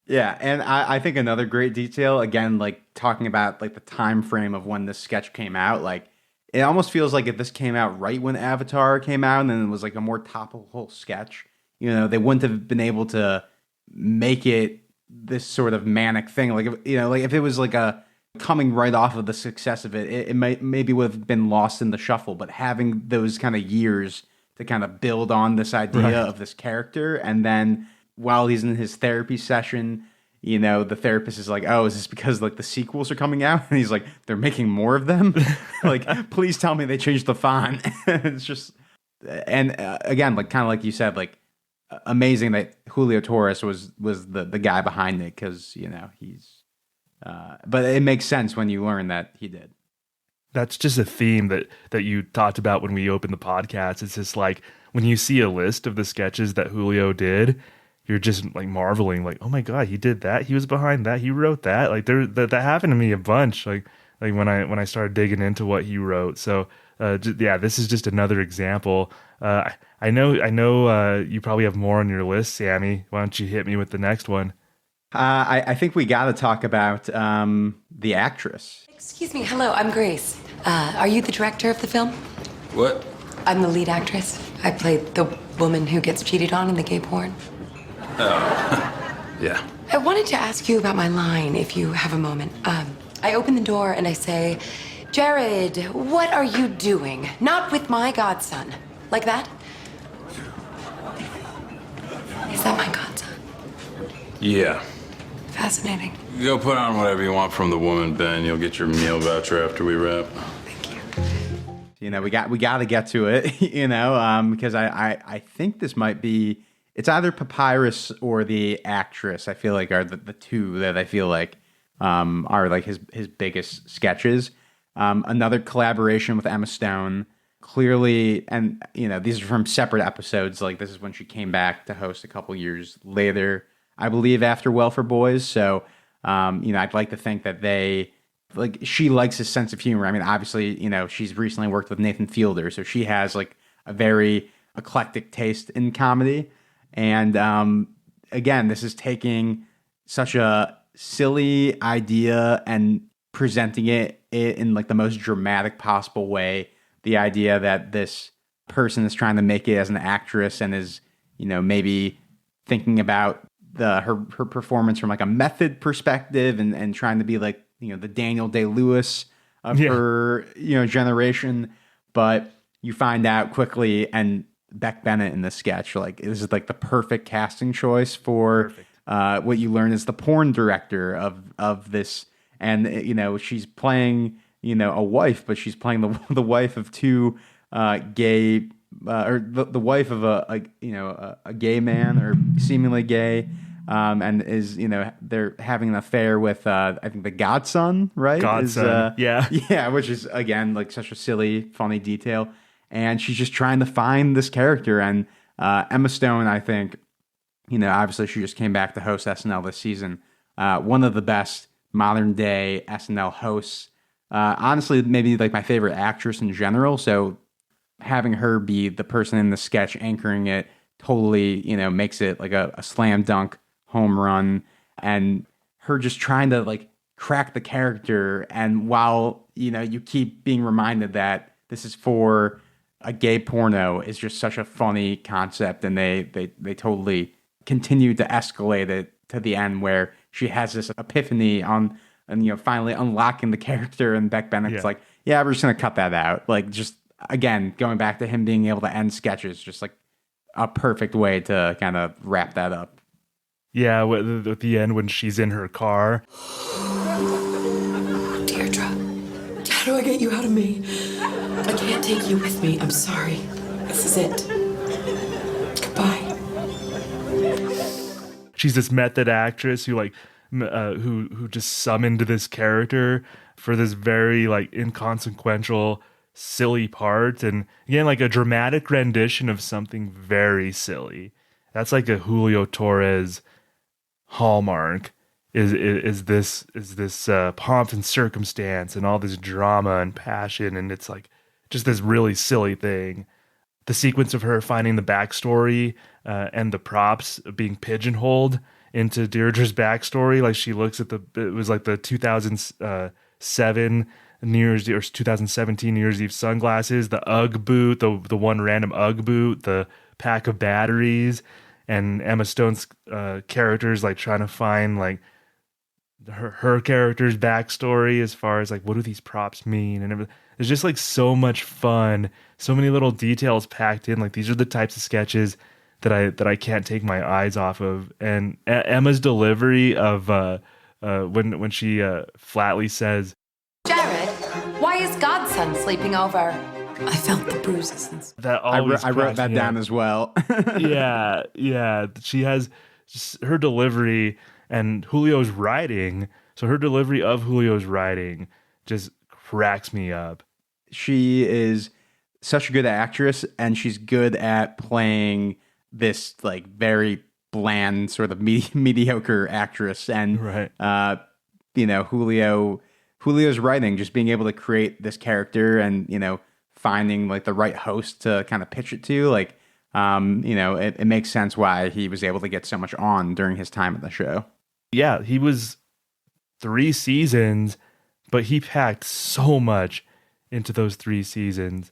Yeah, and I think another great detail, again, like talking about like the time frame of when this sketch came out, like it almost feels like if this came out right when Avatar came out and then it was like a more topical sketch, they wouldn't have been able to make it this sort of manic thing. Like, like if it was like a coming right off of the success of it, it maybe would have been lost in the shuffle, but having those kind of years to kind of build on this idea of this character. And then while he's in his therapy session, the therapist is like, oh, is this because like the sequels are coming out? And he's like, they're making more of them? Like, please tell me they changed the font. It's just, and again, like kind of like you said, like amazing that Julio Torres was the guy behind it because, he's, but it makes sense when you learn that he did. That's just a theme that you talked about when we opened the podcast. It's just like when you see a list of the sketches that Julio did, you're just like marveling, like, oh my God, he did that. He was behind that. He wrote that. Like that happened to me a bunch. Like when I started digging into what he wrote. So this is just another example. I know you probably have more on your list, Sammy. Why don't you hit me with the next one? I think we got to talk about the actress. Excuse me. Hello, I'm Grace. Are you the director of the film? What? I'm the lead actress. I played the woman who gets cheated on in the gay porn. Oh, yeah. I wanted to ask you about my line, if you have a moment. I open the door and I say, Jared, what are you doing? Not with my godson. Like that? Is that my godson? Yeah. Fascinating. Go put on whatever you want from the woman, Ben. You'll get your meal voucher after we wrap. We got to get to it, because I think this might be, it's either Papyrus or the actress. I feel like are the two that I feel like are like his biggest sketches. Another collaboration with Emma Stone, clearly, and these are from separate episodes. Like this is when she came back to host a couple years later, I believe, after Well for Boys. So I'd like to think that they like she likes his sense of humor. I mean, obviously, she's recently worked with Nathan Fielder, so she has like a very eclectic taste in comedy. And again, this is taking such a silly idea and presenting it in like the most dramatic possible way. The idea that this person is trying to make it as an actress and is, maybe thinking about her performance from like a method perspective and trying to be like, the Daniel Day-Lewis of her, generation. But you find out quickly, and Beck Bennett in this sketch, like this is like the perfect casting choice for what you learn is the porn director of this. And, she's playing, a wife, but she's playing the wife of two gay, or the wife of a gay man or seemingly gay. And is, they're having an affair with, I think the godson, right? Godson, yeah. Yeah, which is, again, like such a silly, funny detail. And she's just trying to find this character. And Emma Stone, I think, obviously she just came back to host SNL this season. One of the best modern day SNL hosts. Honestly, maybe like my favorite actress in general. So having her be the person in the sketch anchoring it totally, makes it like a slam dunk home run. And her just trying to like crack the character. And while, you keep being reminded that this is for a gay porno, is just such a funny concept. And they totally continue to escalate it to the end where she has this epiphany and finally unlocking the character, and Beck Bennett's like, yeah, we're just going to cut that out. Like, just, again, going back to him being able to end sketches, just like a perfect way to kind of wrap that up. Yeah, at the end when she's in her car. Deirdre, how do I get you out of me? I can't take you with me. I'm sorry. This is it. Goodbye. She's this method actress who like who just summoned this character for this very like inconsequential, silly part, and again like a dramatic rendition of something very silly. That's like a Julio Torres hallmark. Is this pomp and circumstance and all this drama and passion, and it's like just this really silly thing. The sequence of her finding the backstory and the props being pigeonholed into Deirdre's backstory, like she looks at it was like the 2007 New Year's Eve or 2017 New Year's Eve sunglasses, the UGG boot, the one random UGG boot, the pack of batteries, and Emma Stone's characters like trying to find like her character's backstory as far as like what do these props mean, and everything. It's just like so much fun, so many little details packed in. Like these are the types of sketches that I can't take my eyes off of. And Emma's delivery of when she flatly says, "Jared, why is Godson sleeping over?" I felt the bruises. That always I wrote that down as well. yeah. She has just her delivery and Julio's writing. So her delivery of Julio's writing just cracks me up. She is such a good actress, and she's good at playing this like very bland sort of mediocre actress. And Julio's writing, just being able to create this character and finding like the right host to kind of pitch it to, like it makes sense why he was able to get so much on during his time at the show. Yeah, he was 3 seasons, but he packed so much into those 3 seasons.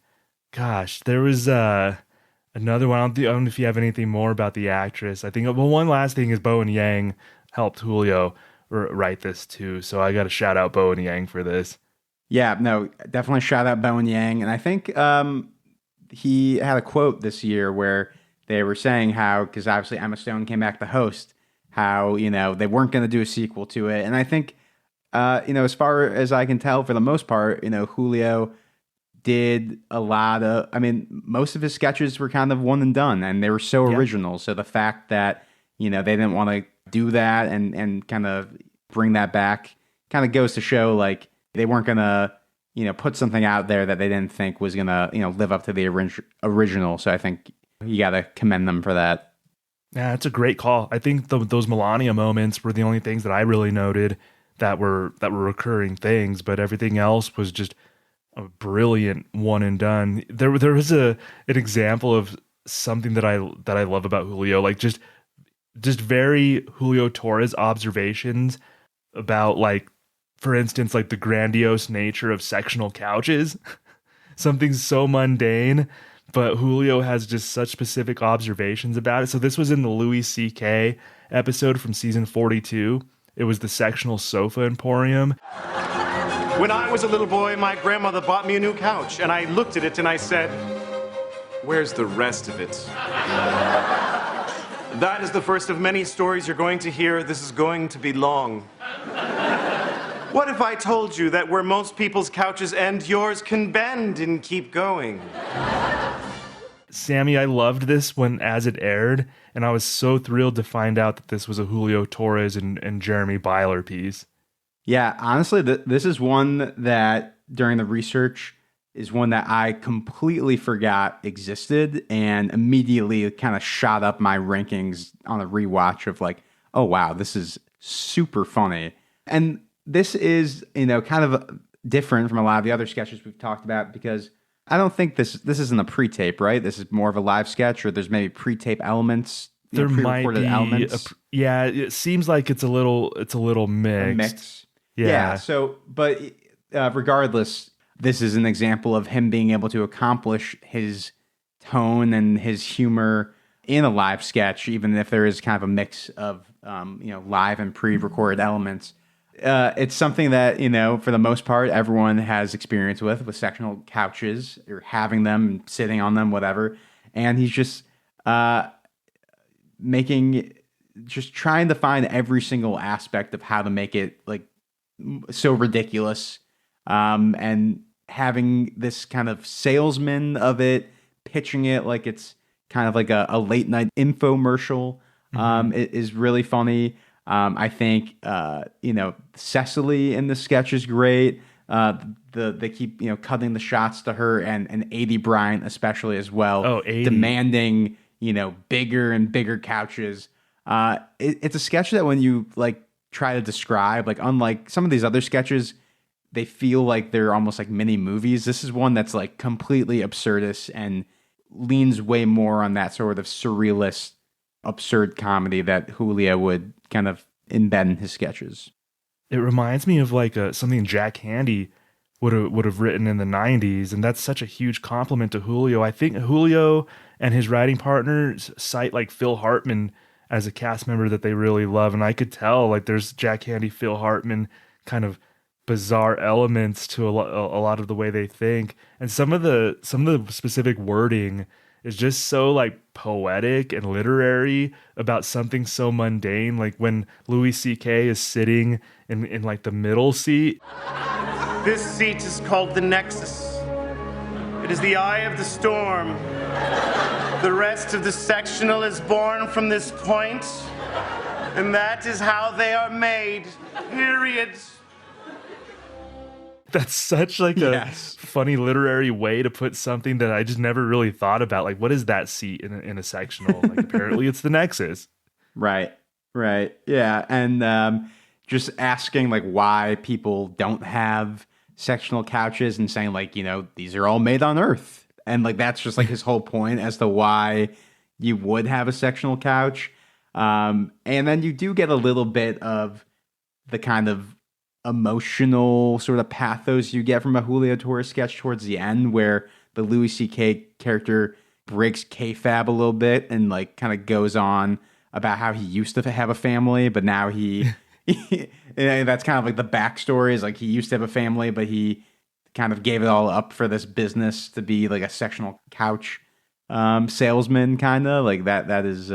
Gosh, there was another one. I don't know if you have anything more about the actress. I think, well, one last thing is Bowen Yang helped Julio write this too. So I got to shout out Bowen Yang for this. Yeah, no, definitely shout out Bowen Yang. And I think he had a quote this year where they were saying how, because obviously Emma Stone came back to host, how, they weren't going to do a sequel to it. And I think, as far as I can tell, for the most part, Julio did a lot of, most of his sketches were kind of one and done, and they were so original. So the fact that, they didn't want to do that and kind of bring that back kind of goes to show like they weren't going to, put something out there that they didn't think was going to, live up to the original. So I think you got to commend them for that. Yeah, it's a great call. I think those Melania moments were the only things that I really noted that were recurring things, but everything else was just a brilliant one and done. There was an example of something that I love about Julio, like just very Julio Torres observations about, like, for instance, like the grandiose nature of sectional couches. Something so mundane, but Julio has just such specific observations about it. So this was in the Louis C.K. episode from season 42. It was the sectional sofa emporium. When I was a little boy, my grandmother bought me a new couch, and I looked at it and I said, "Where's the rest of it?" That is the first of many stories you're going to hear. This is going to be long. What if I told you that where most people's couches end, yours can bend and keep going? Sammy, I loved this as it aired, and I was so thrilled to find out that this was a Julio Torres and Jeremy Byler piece. Yeah, honestly, this is one that during the research is one that I completely forgot existed, and immediately kind of shot up my rankings on a rewatch of like, oh wow, this is super funny. And this is, kind of different from a lot of the other sketches we've talked about, because I don't think this isn't a pre-tape, right? This is more of a live sketch, or there's maybe pre-tape elements, there might be elements. Yeah, it seems like it's a little mixed. Yeah. So, but regardless, this is an example of him being able to accomplish his tone and his humor in a live sketch, even if there is kind of a mix of live and pre-recorded elements. It's something that, for the most part, everyone has experience with sectional couches, or having them, sitting on them, whatever. And he's just trying to find every single aspect of how to make it like so ridiculous. And having this kind of salesman of it, pitching it like it's kind of like a late night infomercial, is really funny. I think, Cecily in the sketch is great. They keep, cutting the shots to her and 80 Bryant especially as well. Oh, 80. Demanding, bigger and bigger couches. It's a sketch that when you like try to describe, like unlike some of these other sketches, they feel like they're almost like mini movies. This is one that's like completely absurdist and leans way more on that sort of surrealist, absurd comedy that Julio would kind of embed in his sketches. It reminds me of like something Jack Handy would have written in the 90s, and that's such a huge compliment to Julio. I think Julio and his writing partners cite like Phil Hartman as a cast member that they really love, and I could tell like there's Jack Handy, Phil Hartman kind of bizarre elements to a lot of the way they think, and some of the specific wording is just so like poetic and literary about something so mundane, like when Louis C.K. is sitting in like the middle seat. This seat is called the Nexus. It is the eye of the storm. The rest of the sectional is born from this point, and that is how they are made. Period. That's such like a funny literary way to put something that I just never really thought about. Like, what is that seat in a sectional? Like, apparently it's the Nexus. Right. Yeah. And just asking like why people don't have sectional couches and saying like, these are all made on Earth. And like, that's just like his whole point as to why you would have a sectional couch. And then you do get a little bit of the kind of emotional sort of pathos you get from a Julio Torres sketch towards the end, where the Louis C.K. character breaks kayfabe a little bit and like kind of goes on about how he used to have a family, but now that's kind of like the backstory is like he used to have a family, but he kind of gave it all up for this business to be like a sectional couch salesman, kind of like that. That is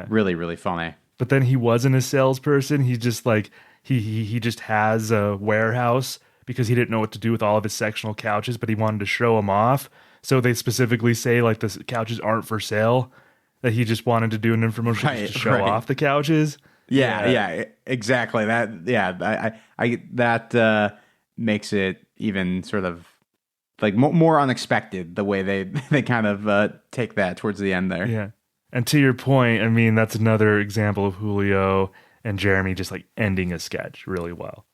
really, really funny. But then he wasn't a salesperson. He just like he just has a warehouse because he didn't know what to do with all of his sectional couches, but he wanted to show them off. So they specifically say like the couches aren't for sale, that he just wanted to do an infomercial just to show off the couches. Yeah, exactly. That that makes it even sort of like more unexpected the way they kind of take that towards the end there. Yeah. And to your point, I mean, that's another example of Julio and Jeremy just like ending a sketch really well.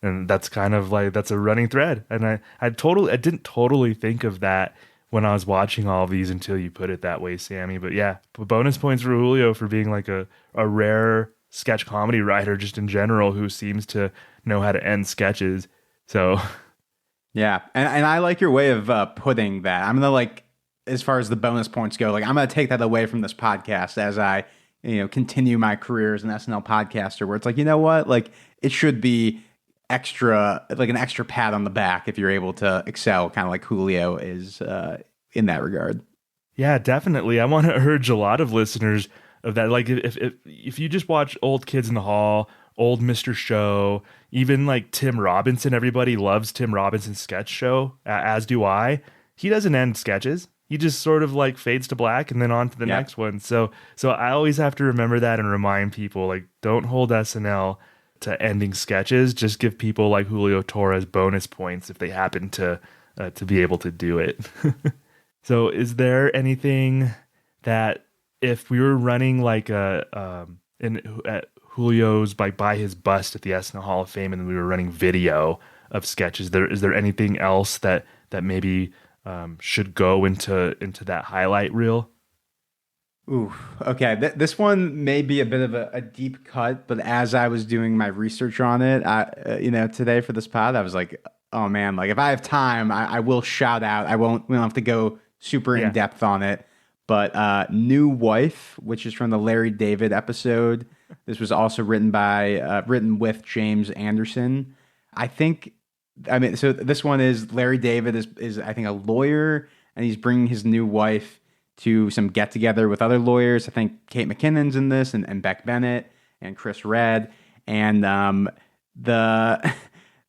And that's kind of like, that's a running thread. And I didn't totally think of that when I was watching all of these until you put it that way, Sammy. But yeah, bonus points for Julio for being like a rare sketch comedy writer just in general who seems to know how to end sketches. So yeah, and I like your way of putting that. I'm gonna like, as far as the bonus points go, like I'm gonna take that away from this podcast as I continue my career as an SNL podcaster, where it's like, you know what, like it should be extra, like an extra pat on the back if you're able to excel, kind of like Julio is in that regard. Yeah, definitely. I want to urge a lot of listeners of that. Like if you just watch old Kids in the Hall, old Mr. Show, even like Tim Robinson, everybody loves Tim Robinson's sketch show, as do I. He doesn't end sketches. He just sort of like fades to black and then on to the next one. So I always have to remember that and remind people, like, don't hold SNL to ending sketches. Just give people like Julio Torres bonus points if they happen to be able to do it. So is there anything that if we were running like at Julio's by his bust at the SNL Hall of Fame and we were running video of sketches, is there anything else that maybe should go into that highlight reel? Ooh, okay. This one may be a bit of a deep cut, but as I was doing my research on it, today for this pod, I was like, oh man, like if I have time, I will shout out. We don't have to go super in depth on it, but New Wife, which is from the Larry David episode. This was also written with James Anderson. So this one is Larry David is I think a lawyer, and he's bringing his new wife to some get together with other lawyers. I think Kate McKinnon's in this, and Beck Bennett and Chris Redd, and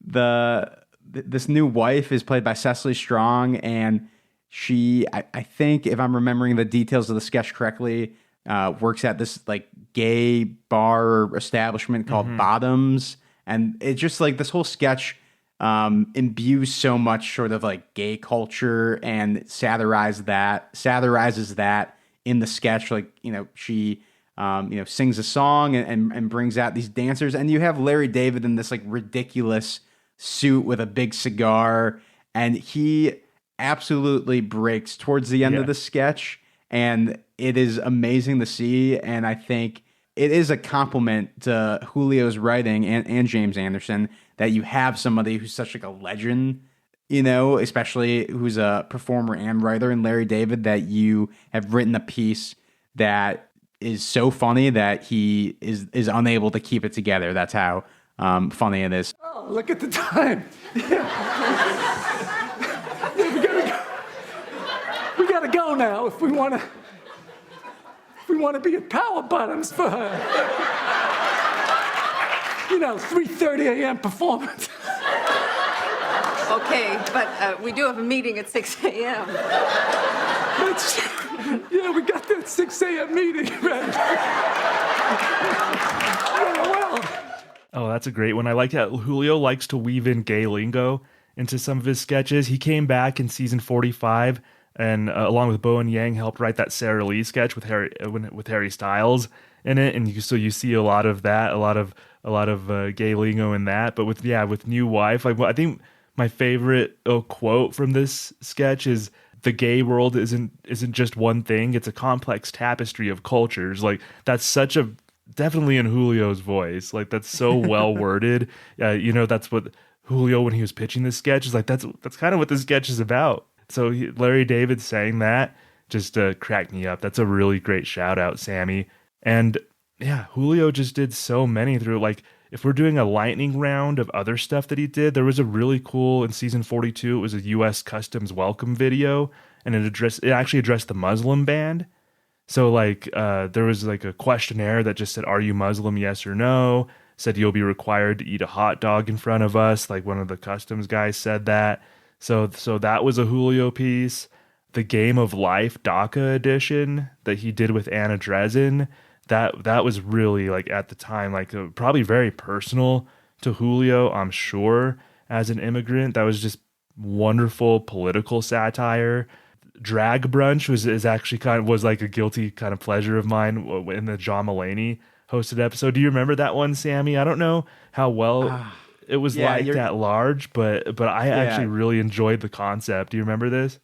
this new wife is played by Cecily Strong, and she I think, if I'm remembering the details of the sketch correctly, works at this like gay bar or establishment called Bottoms, and it's just like this whole sketch imbues so much sort of like gay culture and satirizes that in the sketch. Like, she sings a song and brings out these dancers, and you have Larry David in this like ridiculous suit with a big cigar, and he absolutely breaks towards the end of the sketch, and it is amazing to see. And I think it is a compliment to Julio's writing and James Anderson that you have somebody who's such like a legend, especially who's a performer and writer in Larry David, that you have written a piece that is so funny that he is unable to keep it together. That's how funny it is. Oh, look at the time. We gotta go now if we want to be at Power Bottoms for her. 3:30 a.m. performance. Okay, but we do have a meeting at 6 a.m. We got that 6 a.m. meeting, right? Oh, that's a great one. I like that Julio likes to weave in gay lingo into some of his sketches. He came back in season 45 and along with Bowen Yang helped write that Sarah Lee sketch with Harry Styles in it, and you see a lot of that, a lot of gay lingo in that. But with New Wife, I think my favorite quote from this sketch is, "The gay world isn't just one thing; it's a complex tapestry of cultures." Like that's definitely in Julio's voice. Like that's so well worded. That's what Julio, when he was pitching this sketch, is like that's kind of what this sketch is about. So Larry David saying that just cracked me up. That's a really great shout out, Sammy. And yeah, Julio just did so many through. Like if we're doing a lightning round of other stuff that he did, there was a really cool in season 42. It was a U.S. Customs welcome video, and it actually addressed the Muslim ban. So like there was like a questionnaire that just said, "Are you Muslim? Yes or no?" Said you'll be required to eat a hot dog in front of us. Like one of the customs guys said that. So that was a Julio piece. The Game of Life DACA edition that he did with Anna Dresden, that was really like at the time like probably very personal to Julio, I'm sure, as an immigrant. That was just wonderful political satire. Drag Brunch was actually was like a guilty kind of pleasure of mine in the John Mulaney hosted episode. Do you remember that one, Sammy? I don't know how well it was liked at large, but I actually really enjoyed the concept. Do you remember this?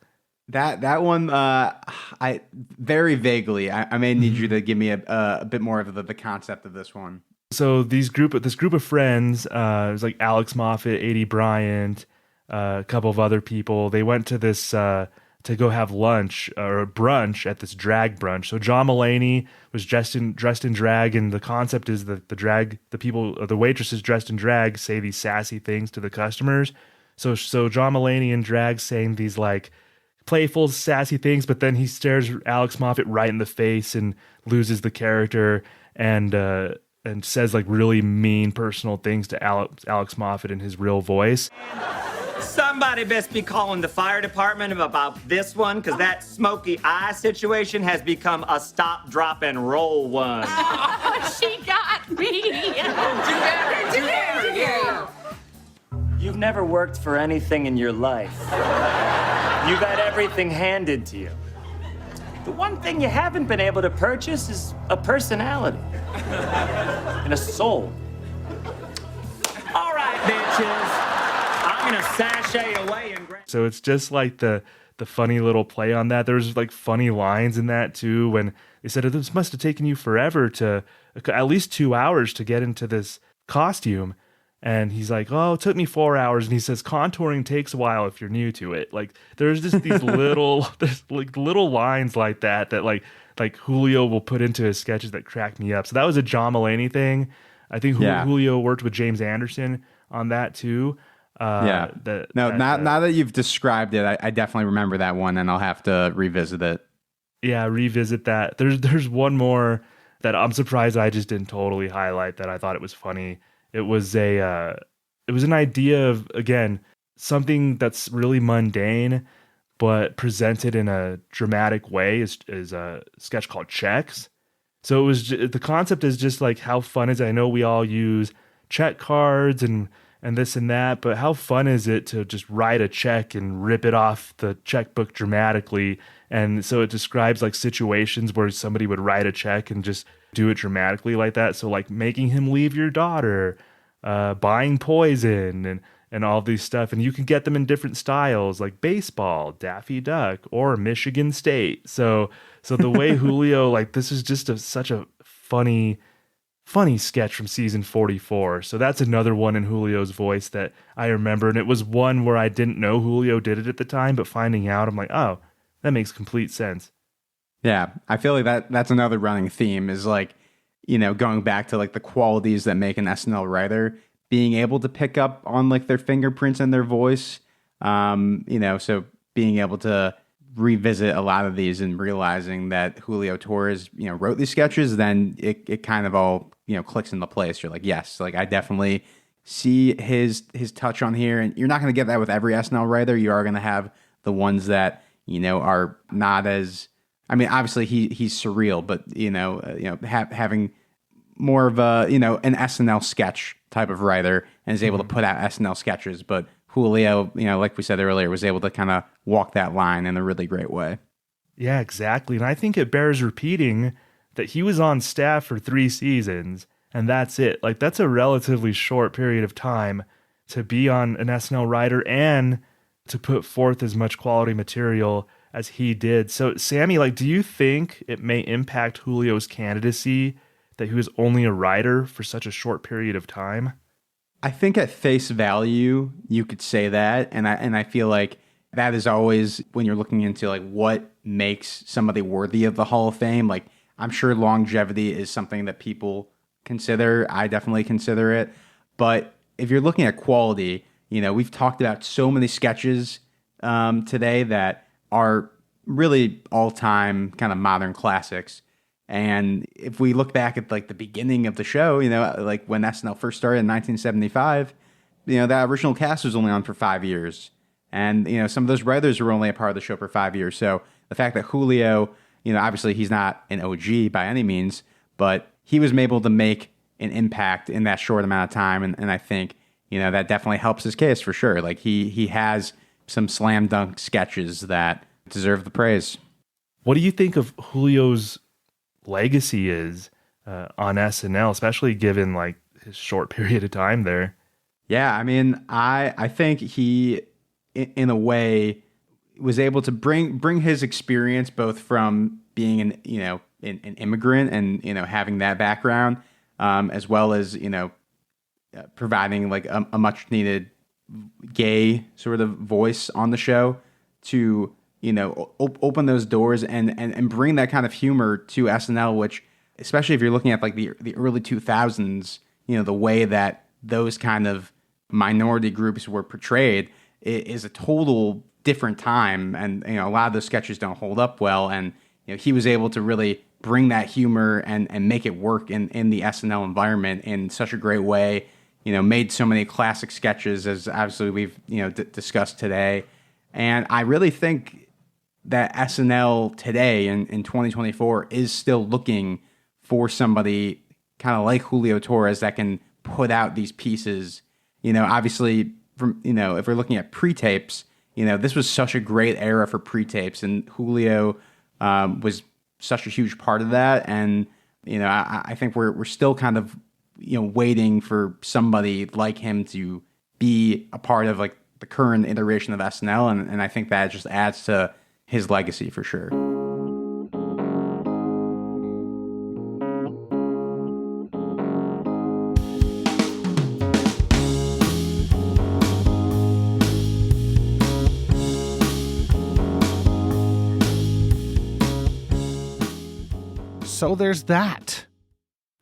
That one, I very vaguely. I may need you to give me a bit more of the concept of this one. So this group of friends, it was like Alex Moffat, A.D. Bryant, a couple of other people. They went to this to go have lunch or brunch at this drag brunch. So John Mulaney was dressed in drag, and the concept is that the waitresses dressed in drag say these sassy things to the customers. So John Mulaney in drag saying these like playful, sassy things, but then he stares Alex Moffat right in the face and loses the character and says like really mean personal things to Alex Moffat in his real voice. Somebody best be calling the fire department about this one, because that smoky eye situation has become a stop, drop, and roll one. Oh, she got me. Too bad. You've never worked for anything in your life. You've had everything handed to you. The one thing you haven't been able to purchase is a personality and a soul. All right, bitches. I'm gonna sashay away and grab. So it's just like the funny little play on that. There's like funny lines in that too. When they said this must have taken you forever at least 2 hours to get into this costume. And he's like, oh, it took me 4 hours. And he says, contouring takes a while if you're new to it. Like, there's just these little lines like that like Julio will put into his sketches that crack me up. So that was a John Mulaney thing. I think Julio worked with James Anderson on that too. Now that you've described it, I definitely remember that one, and I'll have to revisit it. Yeah, revisit that. There's one more that I'm surprised I just didn't totally highlight that I thought it was funny. It was an idea of, again, something that's really mundane, but presented in a dramatic way is a sketch called Checks. So the concept is just like, how fun is it? I know we all use check cards and this and that, but how fun is it to just write a check and rip it off the checkbook dramatically? And so it describes like situations where somebody would write a check and just do it dramatically like that. So like making him leave your daughter, buying poison and all these stuff. And you can get them in different styles like baseball, Daffy Duck, or Michigan State. So the way Julio, like this is just such a funny sketch from season 44. So that's another one in Julio's voice that I remember. And it was one where I didn't know Julio did it at the time, but finding out, I'm like, oh, that makes complete sense. Yeah, I feel like that's another running theme is like, going back to like the qualities that make an SNL writer, being able to pick up on like their fingerprints and their voice. So being able to revisit a lot of these and realizing that Julio Torres, wrote these sketches, then it kind of all, clicks into place. You're like, yes, like I definitely see his touch on here. And you're not going to get that with every SNL writer. You are going to have the ones that, are not as, I mean, obviously he's surreal, but, having more of a, an SNL sketch type of writer and is able to put out SNL sketches. But Julio, like we said earlier, was able to kind of walk that line in a really great way. Yeah, exactly. And I think it bears repeating that he was on staff for 3 seasons and that's it. Like that's a relatively short period of time to be on an SNL writer and to put forth as much quality material as he did. So Sammy, like, do you think it may impact Julio's candidacy that he was only a writer for such a short period of time? I think at face value, you could say that. And I feel like that is always when you're looking into like what makes somebody worthy of the Hall of Fame. Like I'm sure longevity is something that people consider. I definitely consider it. But if you're looking at quality, we've talked about so many sketches today that are really all-time kind of modern classics. And if we look back at like the beginning of the show, like when SNL first started in 1975, that original cast was only on for 5 years. And, some of those writers were only a part of the show for 5 years. So the fact that Julio, obviously he's not an OG by any means, but he was able to make an impact in that short amount of time. And I think, that definitely helps his case for sure. Like he has some slam dunk sketches that deserve the praise. What do you think of Julio's legacy is? on SNL, especially given like his short period of time there. Yeah, I mean, I think he, in a way, was able to bring his experience both from being an immigrant and having that background, as well as providing like a much needed gay sort of voice on the show to open those doors and bring that kind of humor to SNL, which, especially if you're looking at like the early 2000s, the way that those kind of minority groups were portrayed is a total different time, and a lot of those sketches don't hold up well, and he was able to really bring that humor and make it work in the SNL environment in such a great way. Made so many classic sketches, as obviously we've discussed today, and I really think that SNL today in 2024 is still looking for somebody kind of like Julio Torres that can put out these pieces. Obviously, from if we're looking at pre-tapes, this was such a great era for pre-tapes, and Julio was such a huge part of that. And I think we're still kind of waiting for somebody like him to be a part of like the current iteration of SNL, and I think that just adds to his legacy for sure. So there's that.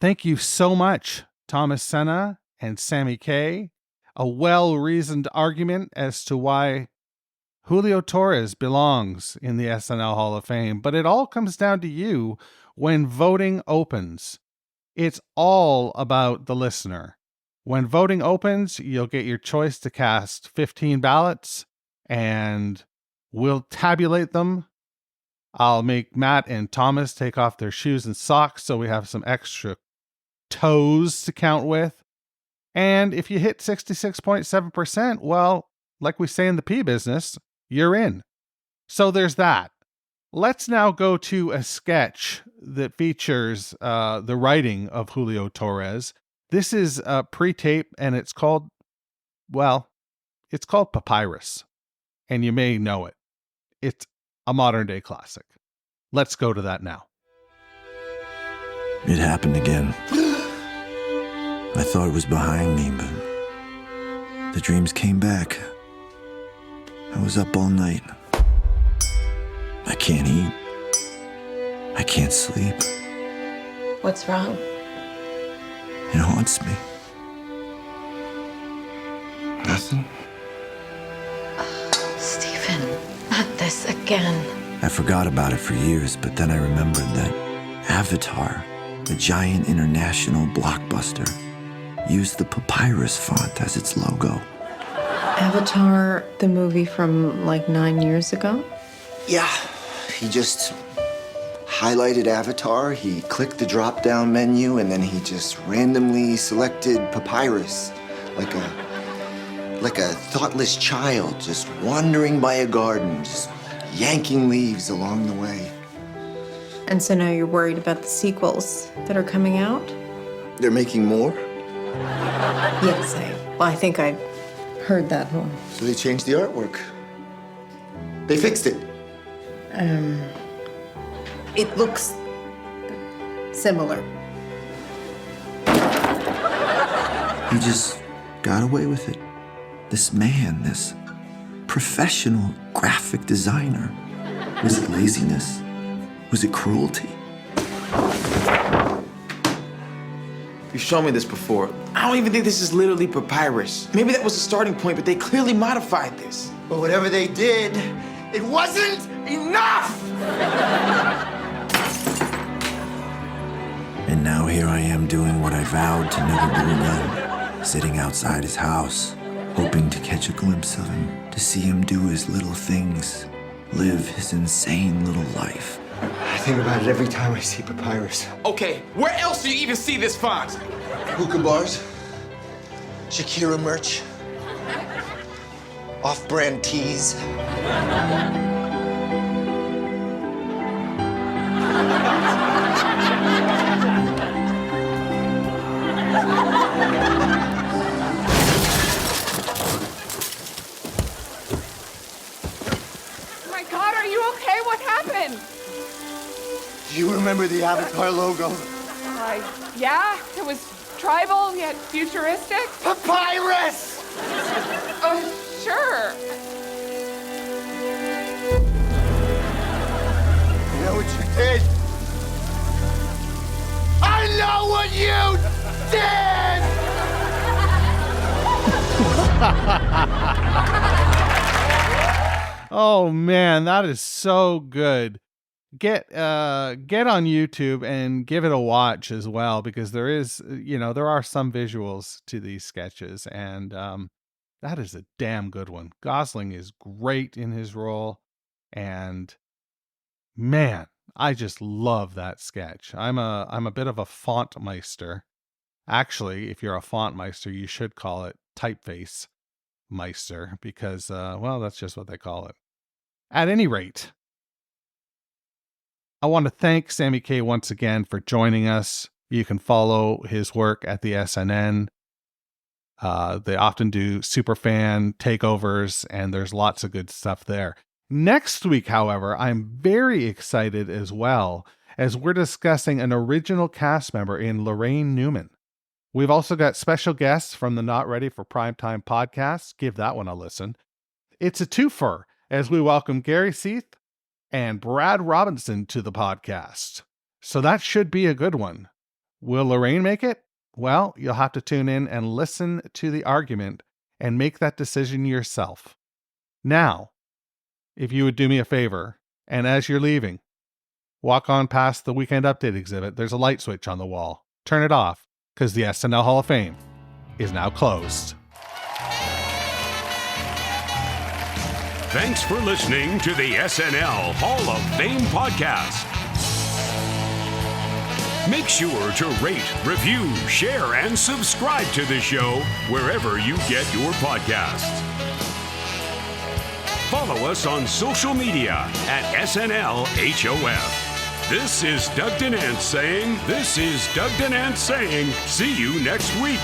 Thank you so much, Thomas Sena and Sammy Kay. A well-reasoned argument as to why Julio Torres belongs in the SNL Hall of Fame, but it all comes down to you when voting opens. It's all about the listener. When voting opens, you'll get your choice to cast 15 ballots, and we'll tabulate them. I'll make Matt and Thomas take off their shoes and socks so we have some extra toes to count with. And if you hit 66.7%, well, like we say in the P business, you're in. So there's that. Let's now go to a sketch that features the writing of Julio Torres. This is a pre-tape, and it's called Papyrus. And you may know it. It's a modern day classic. Let's go to that now. It happened again. I thought it was behind me, but the dreams came back. I was up all night. I can't eat. I can't sleep. What's wrong? It haunts me. Nothing. Stephen, not this again. I forgot about it for years, but then I remembered that Avatar, the giant international blockbuster, used the papyrus font as its logo. Avatar, the movie from like 9 years ago? Yeah, he just highlighted Avatar, he clicked the drop-down menu, and then he just randomly selected papyrus, like a thoughtless child just wandering by a garden, just yanking leaves along the way. And so now you're worried about the sequels that are coming out? They're making more? Yes, I think I heard that one. So they changed the artwork. They fixed it. It looks similar. He just got away with it. This man, this professional graphic designer. Was it laziness? Was it cruelty? You've shown me this before. I don't even think this is literally papyrus. Maybe that was the starting point, but they clearly modified this. But whatever they did, it wasn't enough! And now here I am doing what I vowed to never do again. Sitting outside his house, hoping to catch a glimpse of him, to see him do his little things, live his insane little life. I think about it every time I see papyrus. Okay, where else do you even see this font? Hookah bars, Shakira merch, off-brand tees. the Avatar logo? Yeah, it was tribal yet futuristic. Papyrus! Oh, sure. You know what you did? I know what you did! Oh man, that is so good. Get on YouTube and give it a watch as well, because there are some visuals to these sketches, and that is a damn good one. Gosling is great in his role, and man, I just love that sketch. I'm a bit of a font meister. Actually, if you're a font meister, you should call it typeface meister, because well, that's just what they call it. At any rate, I want to thank Sammy K once again for joining us. You can follow his work at the SNN. They often do superfan takeovers, and there's lots of good stuff there. Next week, however, I'm very excited as well, as we're discussing an original cast member in Lorraine Newman. We've also got special guests from the Not Ready for Primetime podcast. Give that one a listen. It's a twofer, as we welcome Gary Seath and Brad Robinson to the podcast. So that should be a good one. Will Lorraine make it? Well, you'll have to tune in and listen to the argument and make that decision yourself. Now, if you would do me a favor, and as you're leaving, walk on past the Weekend Update exhibit. There's a light switch on the wall. Turn it off, because the SNL Hall of Fame is now closed. Thanks for listening to the SNL Hall of Fame podcast. Make sure to rate, review, share, and subscribe to the show wherever you get your podcasts. Follow us on social media at SNL HOF. This is Doug DeNance saying, see you next week.